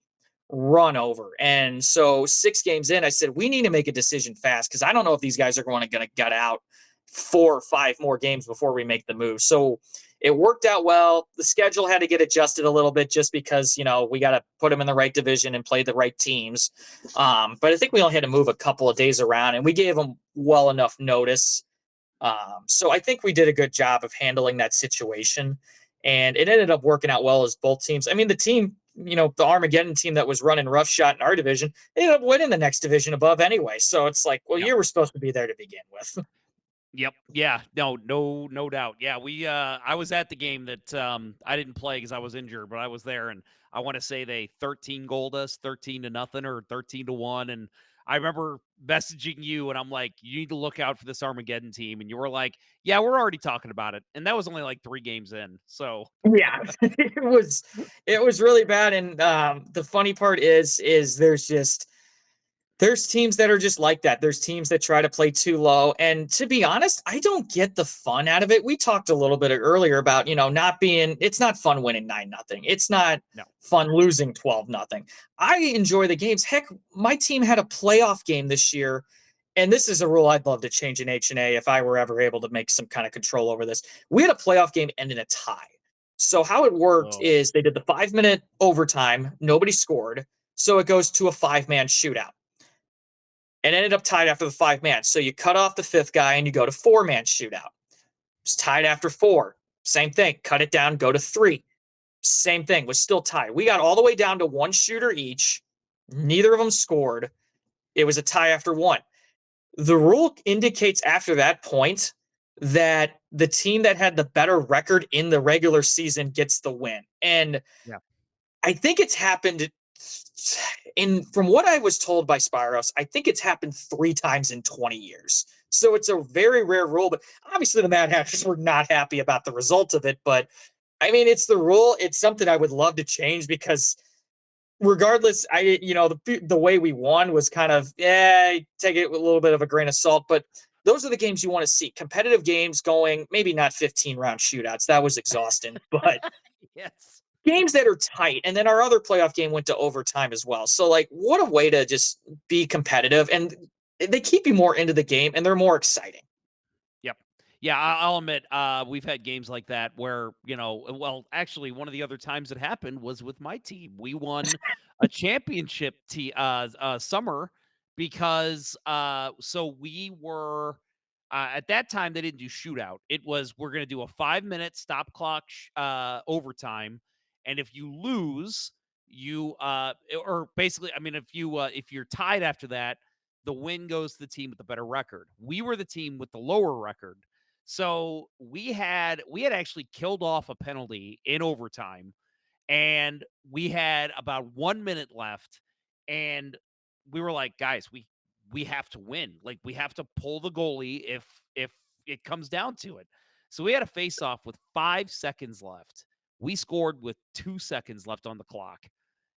[SPEAKER 8] run over. And so 6 games in, I said, we need to make a decision fast because I don't know if these guys are going to gut out 4 or 5 more games before we make the move. So it worked out well. The schedule had to get adjusted a little bit just because, we got to put them in the right division and play the right teams. But I think we only had to move a couple of days around, and we gave them well enough notice. So I think we did a good job of handling that situation. And it ended up working out well as both teams. I mean, the team, the Armageddon team that was running roughshod in our division, they ended up winning the next division above anyway. So it's like, well, you were supposed to be there to begin with.
[SPEAKER 1] Yep. Yeah. No doubt. Yeah. I was at the game that I didn't play because I was injured, but I was there, and I want to say they 13-goaled us, 13-0 or 13-1. And I remember messaging you, and I'm like, you need to look out for this Armageddon team. And you were like, yeah, we're already talking about it. And that was only like 3 games in. So
[SPEAKER 8] Yeah, it was really bad. And the funny part is there's teams that are just like that. There's teams that try to play too low. And to be honest, I don't get the fun out of it. We talked a little bit earlier about, it's not fun winning 9-0. It's not fun losing 12-0. I enjoy the games. Heck, my team had a playoff game this year. And this is a rule I'd love to change in H&A if I were ever able to make some kind of control over this. We had a playoff game end in a tie. So how it worked is they did the 5-minute overtime. Nobody scored. So it goes to a 5-man shootout. And ended up tied after the 5-man. So you cut off the 5th guy and you go to 4-man shootout. It's tied after 4. Same thing. Cut it down, go to 3. Same thing. Was still tied. We got all the way down to 1 shooter each. Neither of them scored. It was a tie after 1. The rule indicates after that point that the team that had the better record in the regular season gets the win. And I think it's happened from what I was told by Spyros, I think it's happened 3 times in 20 years. So it's a very rare rule, but obviously the Mad Hatters were not happy about the result of it. But I mean, it's the rule. It's something I would love to change because regardless, the way we won was kind of, take it with a little bit of a grain of salt, but those are the games you want to see. Competitive games going, maybe not 15-round shootouts. That was exhausting, but
[SPEAKER 1] yes.
[SPEAKER 8] Games that are tight. And then our other playoff game went to overtime as well. So like, what a way to just be competitive, and they keep you more into the game and they're more exciting.
[SPEAKER 1] Yep. Yeah, I'll admit, we've had games like that where, actually one of the other times it happened was with my team. We won a championship summer because so we were at that time they didn't do shootout. It was we're going to do a 5-minute stop clock overtime, and if you lose, you or basically, I mean, if you're tied after that, the win goes to the team with the better record. We were the team with the lower record. So we had actually killed off a penalty in overtime, and we had about 1 minute left, and we were like, guys, we have to win. Like, we have to pull the goalie if it comes down to it. So we had a face off with 5 seconds left. We scored with 2 seconds left on the clock.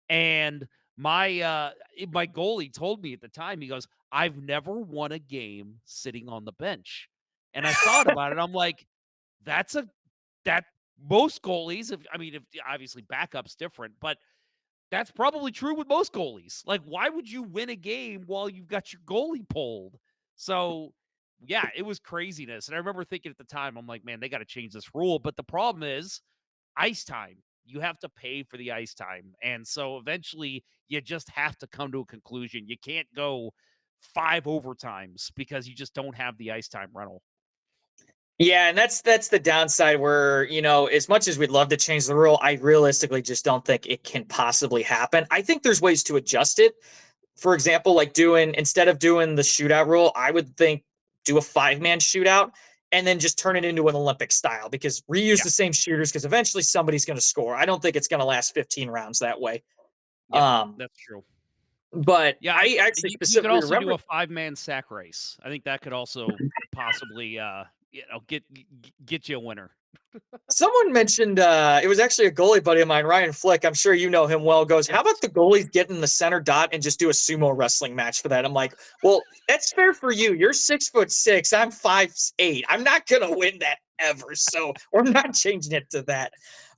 [SPEAKER 1] And my goalie told me at the time, he goes, I've never won a game sitting on the bench. And I thought about it. I'm like, that most goalies, if obviously backup's different, but that's probably true with most goalies. Like, why would you win a game while you've got your goalie pulled? So yeah, it was craziness. And I remember thinking at the time, I'm like, man, they got to change this rule. But the problem is ice time. You have to pay for the ice time. And so eventually you just have to come to a conclusion. You can't go 5 overtimes because you just don't have the ice time rental.
[SPEAKER 8] Yeah, and that's the downside where, as much as we'd love to change the rule, I realistically just don't think it can possibly happen. I think there's ways to adjust it. For example, like instead of doing the shootout rule, I would think do a 5-man shootout and then just turn it into an Olympic style, because reuse the same shooters, because eventually somebody's going to score. I don't think it's going to last 15 rounds that way.
[SPEAKER 1] Yeah, that's true.
[SPEAKER 8] But
[SPEAKER 1] yeah,
[SPEAKER 8] I actually
[SPEAKER 1] you could also do a 5-man sack race. I think that could also possibly get you a winner.
[SPEAKER 8] Someone mentioned it was actually a goalie buddy of mine, Ryan Flick. I'm sure you know him well. Goes, how about the goalies get in the center dot and just do a sumo wrestling match for that? I'm like, well, that's fair for you. You're 6'6". I'm 5'8". I'm not gonna win that ever. So we're not changing it to that.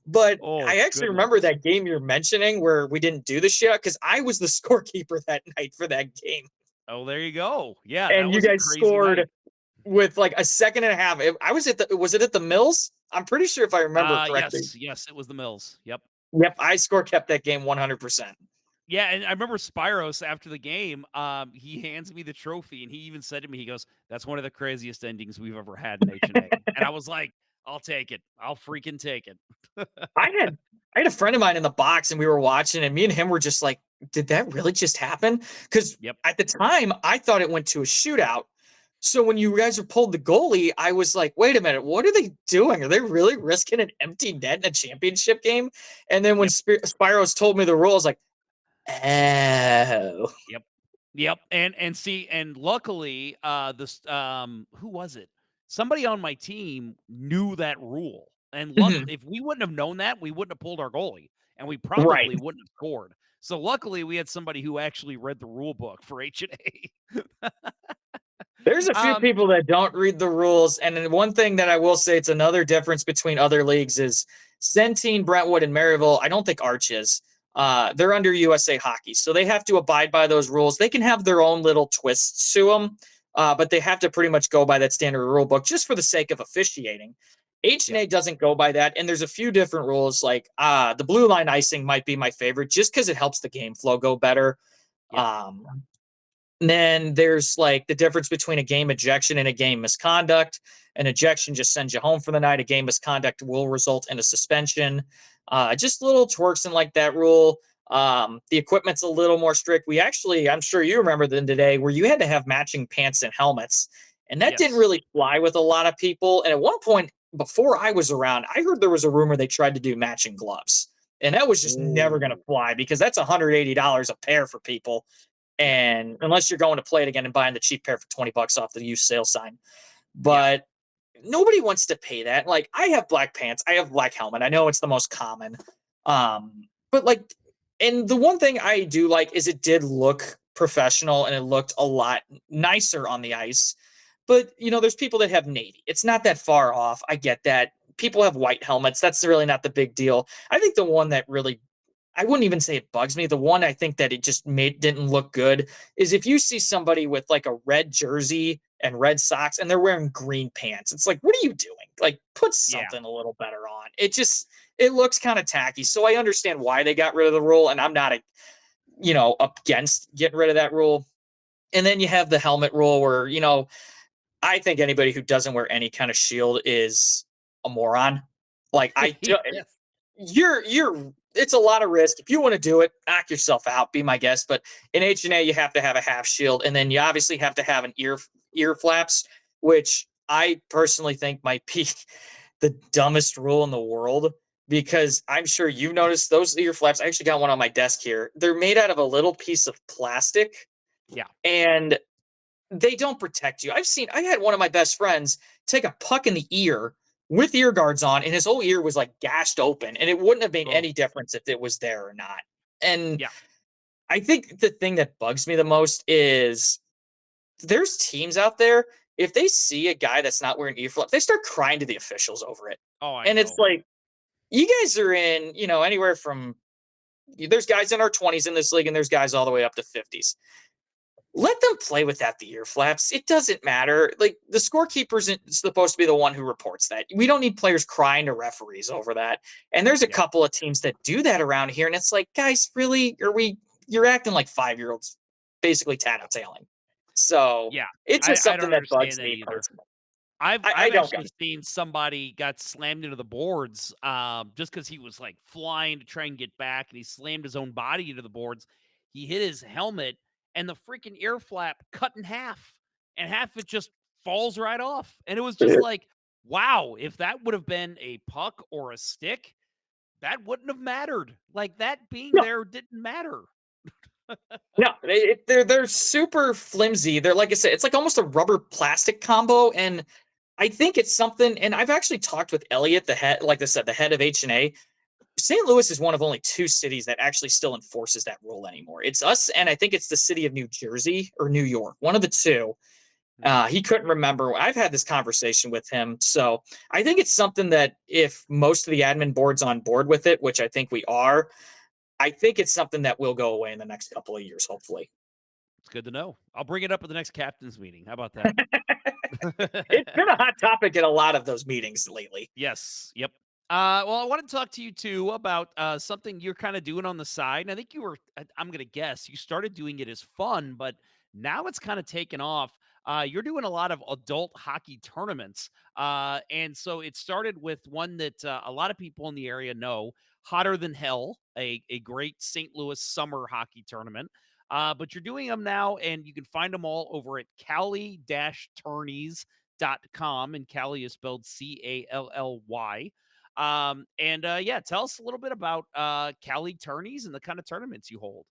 [SPEAKER 8] But I actually remember that game you're mentioning where we didn't do the shit because I was the scorekeeper that night for that game.
[SPEAKER 3] Oh, there you go. Yeah,
[SPEAKER 8] And
[SPEAKER 3] that
[SPEAKER 8] you
[SPEAKER 3] was a
[SPEAKER 8] guys
[SPEAKER 3] crazy
[SPEAKER 8] scored
[SPEAKER 3] night.
[SPEAKER 8] with like a second and a half. Was it at the Mills? I'm pretty sure if I remember correctly.
[SPEAKER 3] Yes, it was the Mills. Yep.
[SPEAKER 8] Yep, I score kept that game 100%.
[SPEAKER 3] Yeah, and I remember Spyros after the game, he hands me the trophy, and he even said to me, he goes, "That's one of the craziest endings we've ever had in H&A." And I was like, "I'll take it. I'll freaking take it."
[SPEAKER 8] I had a friend of mine in the box, and we were watching, and me and him were just like, "Did that really just happen?" Because at the time, I thought it went to a shootout. So when you guys pulled the goalie, I was like, "Wait a minute, what are they doing? Are they really risking an empty net in a championship game?" And then when Spyros told me the rules, like, oh.
[SPEAKER 3] Yep. And see, and luckily, this who was it? Somebody on my team knew that rule. And if we wouldn't have known that, we wouldn't have pulled our goalie, and we
[SPEAKER 8] Right.
[SPEAKER 3] probably wouldn't have scored. So luckily, we had somebody who actually read the rule book for H&A.
[SPEAKER 8] There's a few people that don't read the rules. And then one thing that I will say, it's another difference between other leagues is Centene, Brentwood, and Maryville. I don't think Arch is. They're under USA Hockey. So they have to abide by those rules. They can have their own little twists to them, but they have to pretty much go by that standard rule book just for the sake of officiating. H&A doesn't go by that. And there's a few different rules. Like the blue line icing might be my favorite just because it helps the game flow go better. Then there's like the difference between a game ejection and a game misconduct. An ejection just sends you home for the night. A game misconduct will result in a suspension. Just little twerks and like that rule. The equipment's a little more strict. We actually, I'm sure you remember them today, where you had to have matching pants and helmets. And that didn't really fly with a lot of people. And at one point, before I was around, I heard there was a rumor they tried to do matching gloves. And that was just never going to fly because that's $180 a pair for people. And unless you're going to play it again and buying the cheap pair for $20 off the used sale sign. But nobody wants to pay that. Like, I have black pants, I have black helmet. I know it's the most common. But like, and the one thing I do like is it did look professional and it looked a lot nicer on the ice. But you know, there's people that have navy. It's not that far off. I get that. People have white helmets. That's really not the big deal. I think the one that really, I wouldn't even say it bugs me. The one I think that it just didn't look good is if you see somebody with like a red jersey and red socks and they're wearing green pants. It's like, what are you doing? Like, put something a little better on. It looks kind of tacky. So I understand why they got rid of the rule, and I'm not against getting rid of that rule. And then you have the helmet rule where, I think anybody who doesn't wear any kind of shield is a moron. Like it's a lot of risk. If you want to do it, knock yourself out, be my guest. But in H&A, you have to have a half shield. And then you obviously have to have an ear flaps, which I personally think might be the dumbest rule in the world, because I'm sure you've noticed those ear flaps. I actually got one on my desk here. They're made out of a little piece of plastic.
[SPEAKER 3] Yeah.
[SPEAKER 8] And they don't protect you. I had one of my best friends take a puck in the ear with ear guards on, and his whole ear was like gashed open, and it wouldn't have made any difference if it was there or not. And I think the thing that bugs me the most is there's teams out there, if they see a guy that's not wearing ear flaps, they start crying to the officials over it. It's like, you guys are in, anywhere from, there's guys in our 20s in this league, and there's guys all the way up to 50s. Let them play without the ear flaps. It doesn't matter. Like, the scorekeeper isn't supposed to be the one who reports that. We don't need players crying to referees over that. And there's a couple of teams that do that around here. And it's like, guys, really? You're acting like 5-year-olds, basically tattletaling. So it's just something that bugs me personally.
[SPEAKER 3] I've actually seen somebody got slammed into the boards just because he was like flying to try and get back, and he slammed his own body into the boards. He hit his helmet, and the freaking ear flap cut in half, and half of it just falls right off. And it was just like, wow, if that would have been a puck or a stick, that wouldn't have mattered. Like, that being there didn't matter.
[SPEAKER 8] No, they're super flimsy. They're, like I said, it's like almost a rubber plastic combo. And I think it's something, and I've actually talked with Elliot, the head, like I said, the head of H&A. St. Louis is one of only 2 cities that actually still enforces that rule anymore. It's us, and I think it's the city of New Jersey or New York, one of the two. He couldn't remember. I've had this conversation with him. So I think it's something that if most of the admin board's on board with it, which I think we are, I think it's something that will go away in the next couple of years, hopefully.
[SPEAKER 1] It's good to know. I'll bring it up at the next captain's meeting. How about that?
[SPEAKER 8] It's been a hot topic at a lot of those meetings lately.
[SPEAKER 1] Yes. Yep. Well, I want to talk to you too about something you're kind of doing on the side. And I think I'm going to guess you started doing it as fun, but now it's kind of taken off. You're doing a lot of adult hockey tournaments. And so it started with one that a lot of people in the area know, Hotter Than Hell, a great St. Louis summer hockey tournament. But you're doing them now, and you can find them all over at Cali-Tourneys.com, and Cali is spelled Cally. Yeah, tell us a little bit about Cali Tourneys and the kind of tournaments you hold.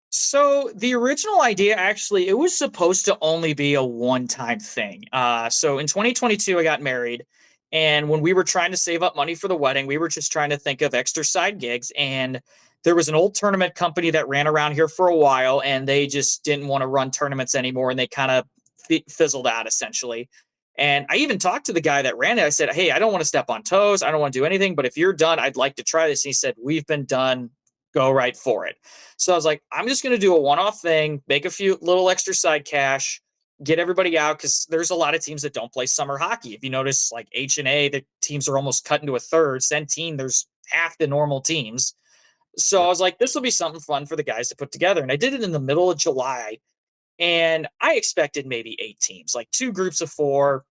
[SPEAKER 8] So the original idea, actually, it was supposed to only be a one-time thing. So in 2022, I got married, and when we were trying to save up money for the wedding, we were just trying to think of extra side gigs. And there was an old tournament company that ran around here for a while, and they just didn't want to run tournaments anymore, and they kind of fizzled out essentially. And I even talked to the guy that ran it. I said, "Hey, I don't want to step on toes. I don't want to do anything, but if you're done, I'd like to try this." And he said, "We've been done. Go right for it." So I was like, I'm just going to do a one-off thing, make a few little extra side cash, get everybody out, because there's a lot of teams that don't play summer hockey. If you notice, like H&A, the teams are almost cut into a third. Centene, there's half the normal teams. So I was like, this will be something fun for the guys to put together. And I did it in the middle of July, and I expected maybe 8 teams, like 2 groups of 4,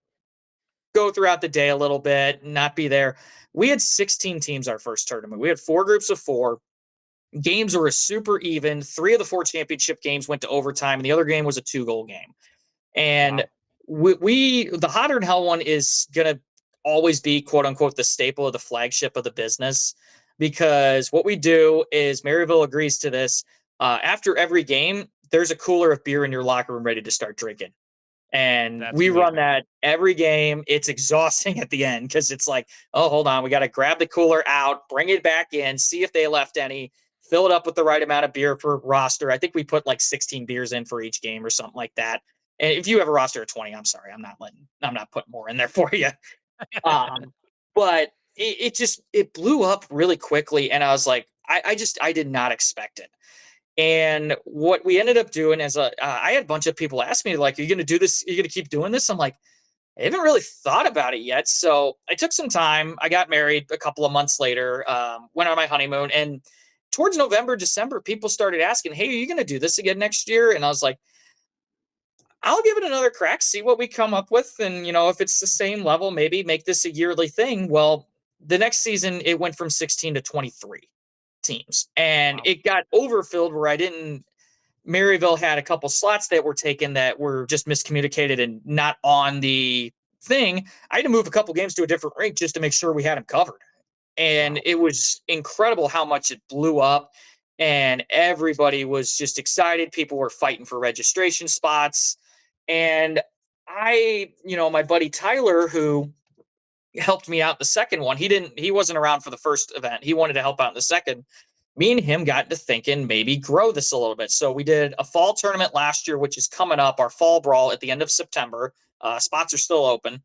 [SPEAKER 8] go throughout the day a little bit, not be there. We had 16 teams our first tournament. We had 4 groups of 4. Games were super even. 3 of the 4 championship games went to overtime, and the other game was a 2-goal game. And the Hotter Than Hell one is going to always be, quote unquote, the staple of the flagship of the business, because what we do is, Maryville agrees to this. After every game, there's a cooler of beer in your locker room ready to start drinking. And we run that every game. It's exhausting at the end, because it's like, oh, hold on, we got to grab the cooler out, bring it back in, see if they left any, fill it up with the right amount of beer per roster. I think we put like 16 beers in for each game or something like that. And if you have a roster of 20, I'm sorry, I'm not putting more in there for you. But it blew up really quickly. And I was like, I did not expect it. And what we ended up doing is I had a bunch of people ask me, like, are you going to do this? Are you going to keep doing this? I'm like, I haven't really thought about it yet. So I took some time. I got married a couple of months later, went on my honeymoon, and towards November, December, people started asking, hey, are you going to do this again next year? And I was like, I'll give it another crack, see what we come up with. And, if it's the same level, maybe make this a yearly thing. Well, the next season, it went from 16 to 23 teams, and it got overfilled where Maryville had a couple slots that were taken that were just miscommunicated and not on the thing. I had to move a couple games to a different rink just to make sure we had them covered. And it was incredible how much it blew up, and everybody was just excited. People were fighting for registration spots. And my buddy Tyler, who helped me out the second one, he wasn't around for the first event. He wanted to help out in the second. Me and him got to thinking maybe grow this a little bit. So we did a fall tournament last year, which is coming up, our fall brawl at the end of September. Spots are still open.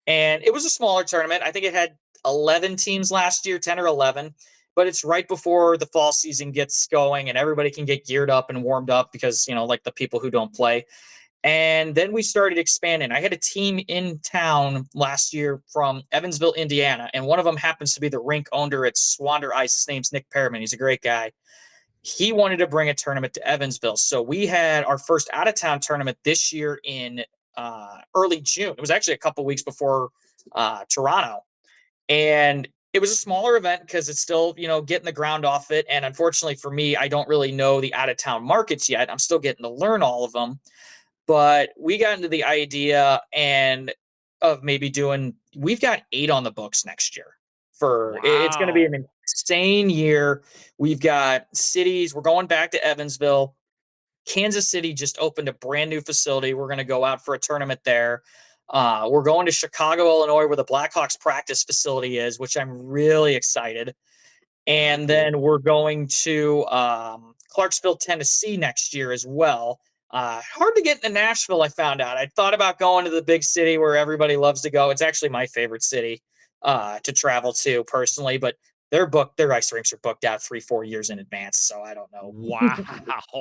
[SPEAKER 8] And it was a smaller tournament. I think it had 11 teams last year, 10 or 11. But it's right before the fall season gets going and everybody can get geared up and warmed up because, like the people who don't play. And then we started expanding. I had a team in town last year from Evansville, Indiana, and one of them happens to be the rink owner at Swander Ice. His name's Nick Perriman. He's a great guy. He wanted to bring a tournament to Evansville. So we had our first out-of-town tournament this year in early June. It was actually a couple weeks before Toronto. And it was a smaller event because it's still, getting the ground off it. And unfortunately for me, I don't really know the out-of-town markets yet. I'm still getting to learn all of them. But we got into the idea of maybe we've got 8 on the books next year. It's going to be an insane year. We've got cities. We're going back to Evansville. Kansas City just opened a brand new facility. We're going to go out for a tournament there. We're going to Chicago, Illinois, where the Blackhawks practice facility is, which I'm really excited. And then we're going to Clarksville, Tennessee next year as well. Hard to get into Nashville, I found out. I thought about going to the big city where everybody loves to go. It's actually my favorite city to travel to personally, but their ice rinks are booked out 3-4 years in advance. So I don't know.
[SPEAKER 1] Wow.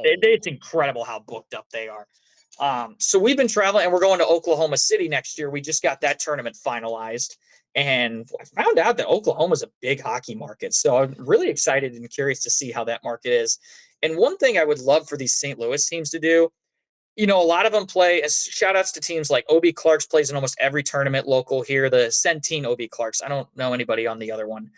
[SPEAKER 8] It's incredible how booked up they are. So we've been traveling, and we're going to Oklahoma City next year. We just got that tournament finalized, and I found out that Oklahoma's a big hockey market. So I'm really excited and curious to see how that market is. And one thing I would love for these St. Louis teams to do, a lot of them play, as shout outs to teams like OB Clarks plays in almost every tournament local here. The Centene OB Clarks. I don't know anybody on the other one.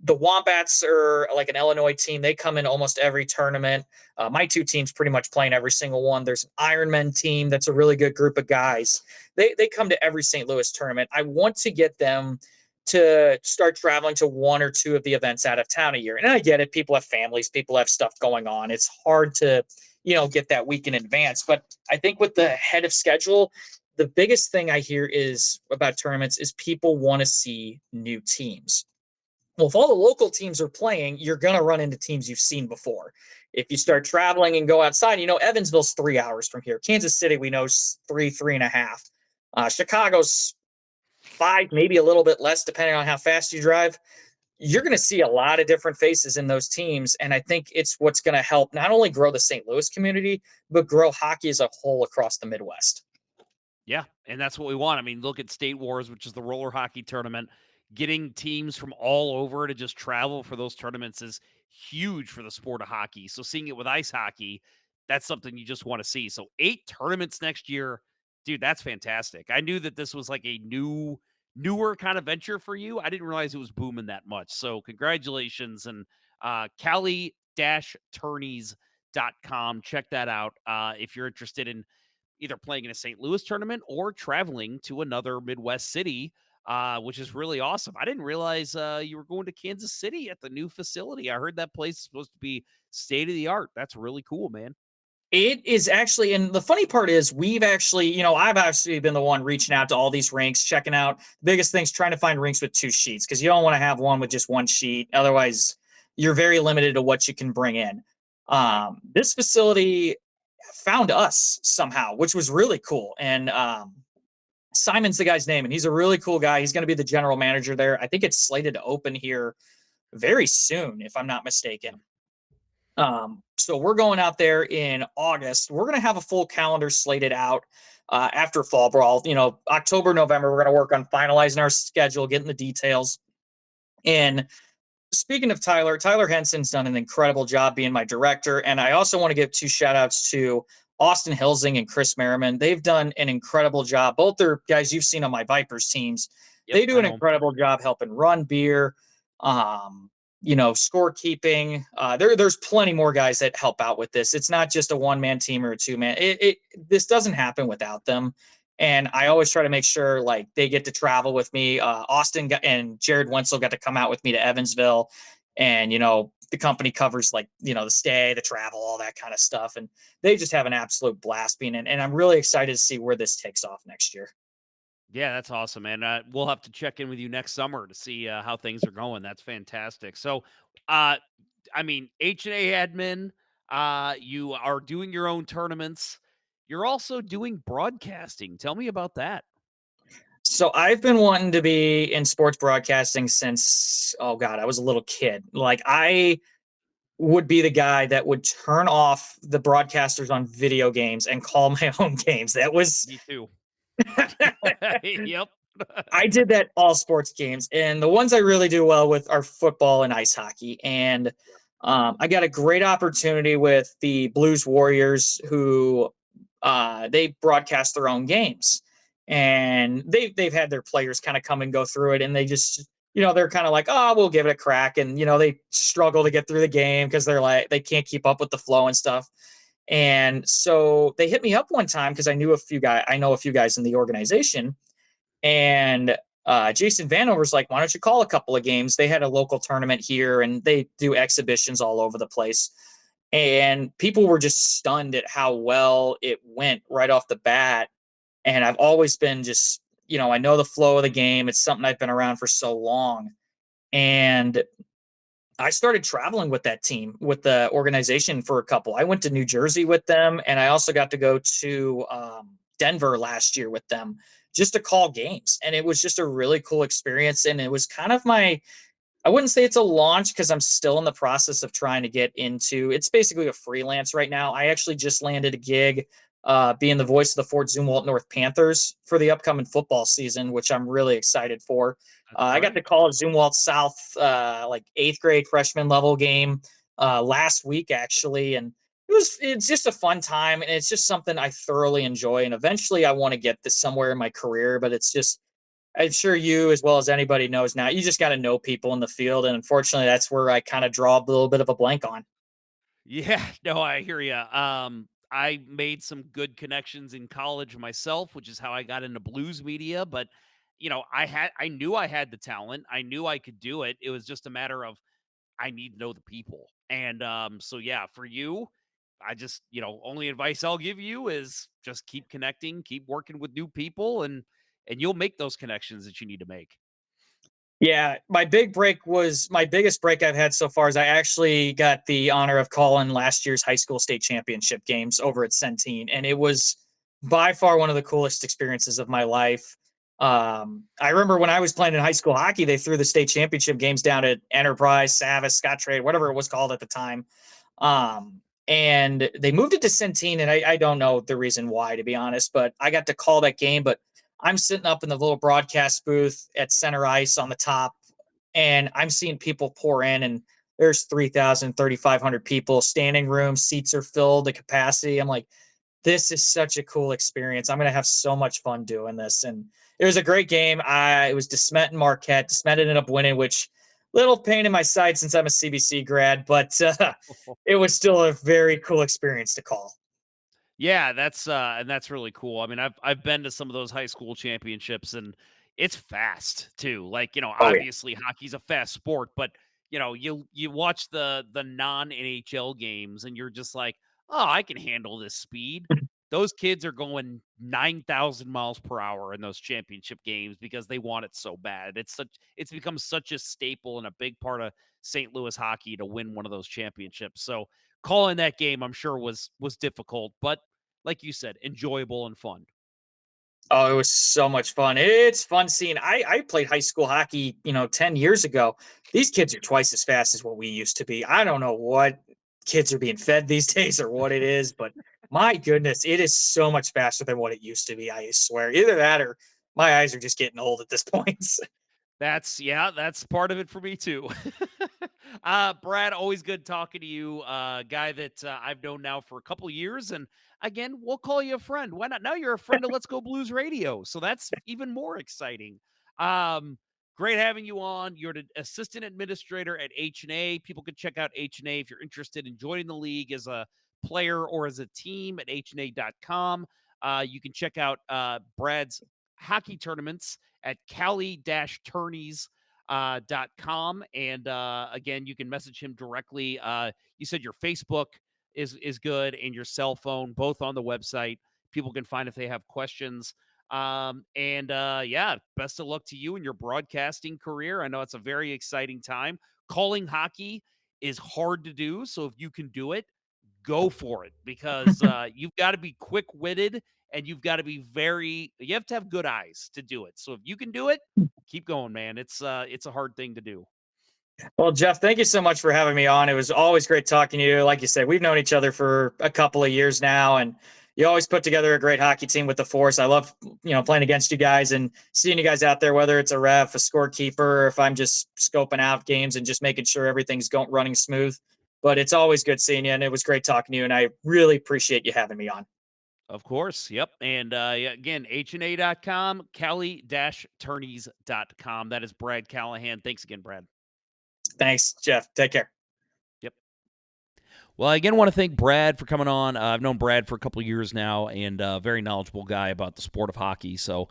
[SPEAKER 8] The Wombats are like an Illinois team. They come in almost every tournament. My two teams pretty much playing every single one. There's an Ironman team that's a really good group of guys. They come to every St. Louis tournament. I want to get them to start traveling to one or two of the events out of town a year. And I get it. People have families. People have stuff going on. It's hard to, get that week in advance. But I think with the head of schedule, the biggest thing I hear is about tournaments is people want to see new teams. Well, if all the local teams are playing, you're going to run into teams you've seen before. If you start traveling and go outside, Evansville's 3 hours from here. Kansas City, we know, is 3.5. Chicago's 5, maybe a little bit less, depending on how fast you drive. You're going to see a lot of different faces in those teams. And I think it's what's going to help not only grow the St. Louis community, but grow hockey as a whole across the Midwest.
[SPEAKER 1] Yeah, and that's what we want. I mean, look at State Wars, which is the roller hockey tournament. Getting teams from all over to just travel for those tournaments is huge for the sport of hockey. So seeing it with ice hockey, that's something you just want to see. So 8 tournaments next year, dude, that's fantastic. I knew that this was like a newer kind of venture for you. I didn't realize it was booming that much. So congratulations. And Cali-Tourneys.com. Check that out if you're interested in either playing in a St. Louis tournament or traveling to another Midwest city, which is really awesome. I didn't realize you were going to Kansas City at the new facility. I heard that place is supposed to be state of the art. That's really cool, man.
[SPEAKER 8] It is actually, and the funny part is we've actually, I've actually been the one reaching out to all these rinks, checking out. The biggest thing's trying to find rinks with 2 sheets, because you don't want to have one with just 1 sheet. Otherwise, you're very limited to what you can bring in. This facility found us somehow, which was really cool. And Simon's the guy's name, and he's a really cool guy. He's going to be the general manager there. I think it's slated to open here very soon, if I'm not mistaken. So we're going out there in August. We're going to have a full calendar slated out after Fall Brawl. October, November, we're going to work on finalizing our schedule, getting the details. And speaking of Tyler Henson's done an incredible job being my director. And I also want to give 2 shout outs to Austin Hilsing and Chris Merriman. They've done an incredible job. Both are guys you've seen on my Vipers teams. Yep, they do an incredible job helping run beer, scorekeeping. There's plenty more guys that help out with this. It's not just a 1-man team or a 2-man. This doesn't happen without them. And I always try to make sure they get to travel with me. Austin and Jared Wenzel got to come out with me to Evansville, and the company covers the stay, the travel, all that kind of stuff. And they just have an absolute blast being in. And I'm really excited to see where this takes off next year.
[SPEAKER 1] Yeah, that's awesome, man. We'll have to check in with you next summer to see how things are going. That's fantastic. So, H&A admin, you are doing your own tournaments. You're also doing broadcasting. Tell me about that.
[SPEAKER 8] So I've been wanting to be in sports broadcasting since, I was a little kid. I would be the guy that would turn off the broadcasters on video games and call my own games. That was
[SPEAKER 1] me too. Yep.
[SPEAKER 8] I did that all sports games, and the ones I really do well with are football and ice hockey. And I got a great opportunity with the Blues Warriors, who they broadcast their own games, and they've had their players kind of come and go through it, and they just they're kind of like, oh, we'll give it a crack, and they struggle to get through the game because they can't keep up with the flow and stuff. And so they hit me up one time because I know a few guys in the organization, and Jason Vanover's like, why don't you call a couple of games? They had a local tournament here, and they do exhibitions all over the place. And people were just stunned at how well it went right off the bat. And I've always been just, I know the flow of the game. It's something I've been around for so long. And I started traveling with that team, with the organization for a couple. I went to New Jersey with them, and I also got to go to Denver last year with them just to call games. And it was just a really cool experience. And it was kind of I wouldn't say it's a launch because I'm still in the process of trying to get into it's basically a freelance right now. I actually just landed a gig being the voice of the Fort Zumwalt North Panthers for the upcoming football season, which I'm really excited for. I got to call a Zumwalt South like 8th grade freshman level game last week, actually. And it's just a fun time. And it's just something I thoroughly enjoy. And eventually I want to get this somewhere in my career, but it's just, I'm sure you, as well as anybody knows now, you just got to know people in the field. And unfortunately, that's where I kind of draw a little bit of a blank on.
[SPEAKER 1] Yeah, no, I hear you. I made some good connections in college myself, which is how I got into blues media. But I knew I had the talent. I knew I could do it. It was just a matter of I need to know the people. And so yeah, for you, I just only advice I'll give you is just keep connecting, keep working with new people, and you'll make those connections that you need to make.
[SPEAKER 8] Yeah, my biggest break I've had so far is I actually got the honor of calling last year's high school state championship games over at Centene, and it was by far one of the coolest experiences of my life. I remember when I was playing in high school hockey, they threw the state championship games down at Enterprise, Savas, Scottrade, whatever it was called at the time. And they moved it to Centene, and I don't know the reason why, to be honest, but I got to call that game. But I'm sitting up in the little broadcast booth at center ice on the top, and I'm seeing people pour in, and there's 3,000, 3,500 people, standing room, seats are filled to capacity. I'm like, this is such a cool experience. I'm going to have so much fun doing this. And it was a great game. It was DeSmet and Marquette. DeSmet ended up winning, which little pain in my side since I'm a CBC grad, but it was still a very cool experience to call.
[SPEAKER 1] Yeah, that's really cool. I mean, I've been to some of those high school championships, and it's fast too. Like,
[SPEAKER 8] Oh, yeah.
[SPEAKER 1] obviously hockey's a fast sport, but you watch the non-NHL games and you're just like, "Oh, I can handle this speed." Those kids are going 9,000 miles per hour in those championship games because they want it so bad. It's become such a staple and a big part of St. Louis hockey to win one of those championships. So, calling that game, I'm sure was difficult, but like you said, enjoyable and fun.
[SPEAKER 8] Oh, it was so much fun. It's fun seeing. I played high school hockey, 10 years ago. These kids are twice as fast as what we used to be. I don't know what kids are being fed these days or what it is, but my goodness, it is so much faster than what it used to be. I swear. Either that or my eyes are just getting old at this point.
[SPEAKER 1] That's part of it for me too. Brad, always good talking to you. Guy that I've known now for a couple of years, and again, we'll call you a friend. Why not? Now you're a friend of Let's Go Blues Radio, so that's even more exciting. Um, Great having you on. You're the assistant administrator at H&A. People can check out H&A if you're interested in joining the league as a player or as a team at hna.com. You can check out Brad's hockey tournaments at cali-tourneys.com. And again, you can message him directly. You said your Facebook is good and your cell phone, both on the website. People can find if they have questions. Yeah, best of luck to you in your broadcasting career. I know it's a very exciting time. Calling hockey is hard to do. So if you can do it, go for it because you've got to be quick-witted and you have to have good eyes to do it. So if you can do it, keep going, man. It's a hard thing to do.
[SPEAKER 8] Well, Jeff, thank you so much for having me on. It was always great talking to you. Like you said, we've known each other for a couple of years now, and you always put together a great hockey team with the Force. I love, playing against you guys and seeing you guys out there, whether it's a ref, a scorekeeper, or if I'm just scoping out games and just making sure everything's running smooth. But it's always good seeing you, and it was great talking to you, and I really appreciate you having me on.
[SPEAKER 1] Of course. Yep. And again, hna.com, cali-tourneys.com. That is Brad Callahan. Thanks again, Brad.
[SPEAKER 8] Thanks, Jeff. Take care.
[SPEAKER 1] Yep. Well, I again want to thank Brad for coming on. I've known Brad for a couple of years now and a very knowledgeable guy about the sport of hockey. So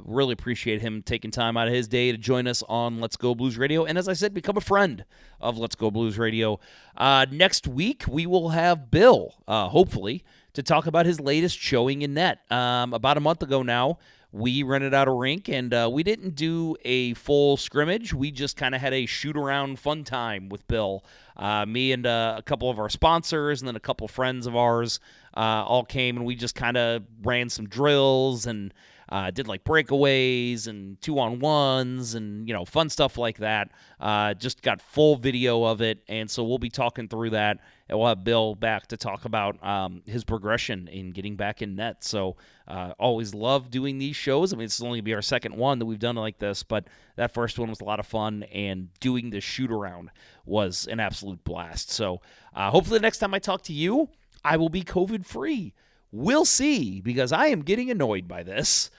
[SPEAKER 1] really appreciate him taking time out of his day to join us on Let's Go Blues Radio. And as I said, become a friend of Let's Go Blues Radio. Next week, we will have Bill, hopefully, to talk about his latest showing in net. About a month ago now, we rented out a rink, and we didn't do a full scrimmage. We just kind of had a shoot-around fun time with Bill. Me and a couple of our sponsors and then a couple of friends of ours all came, and we just kind of ran some drills and did like breakaways and 2-on-1s and, fun stuff like that. Just got full video of it, and so we'll be talking through that, and we'll have Bill back to talk about his progression in getting back in net. So always love doing these shows. I mean, this will only be our second one that we've done like this, but that first one was a lot of fun, and doing the shoot-around was an absolute blast. So hopefully the next time I talk to you, I will be COVID-free. We'll see, because I am getting annoyed by this.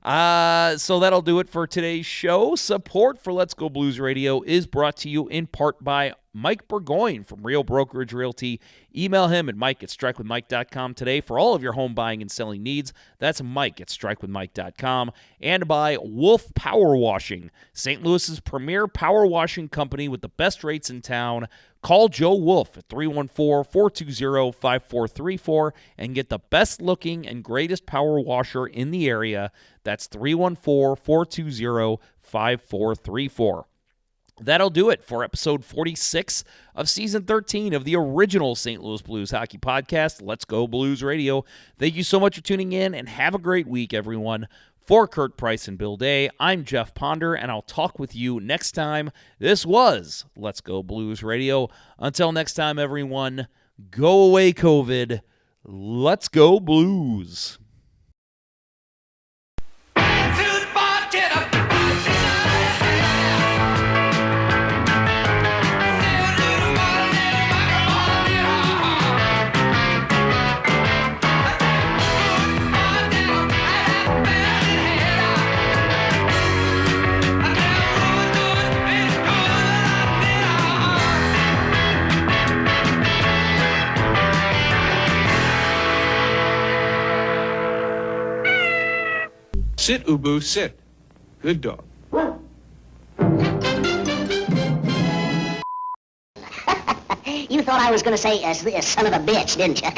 [SPEAKER 1] So that'll do it for today's show. Support for Let's Go Blues Radio is brought to you in part by Mike Burgoyne from Real Brokerage Realty. Email him at mike@strikewithmike.com today for all of your home buying and selling needs. That's mike@strikewithmike.com. And by Wolf Power Washing, St. Louis's premier power washing company with the best rates in town. Call Joe Wolf at 314-420-5434 and get the best looking and greatest power washer in the area. That's 314-420-5434. That'll do it for episode 46 of season 13 of the original St. Louis Blues hockey podcast, Let's Go Blues Radio. Thank you so much for tuning in, and have a great week, everyone. For Kurt Price and Bill Day, I'm Jeff Ponder, and I'll talk with you next time. This was Let's Go Blues Radio. Until next time, everyone, go away, COVID. Let's go Blues.
[SPEAKER 10] Sit, Ubu, sit. Good dog.
[SPEAKER 11] You thought I was going to say, son of a bitch, didn't you?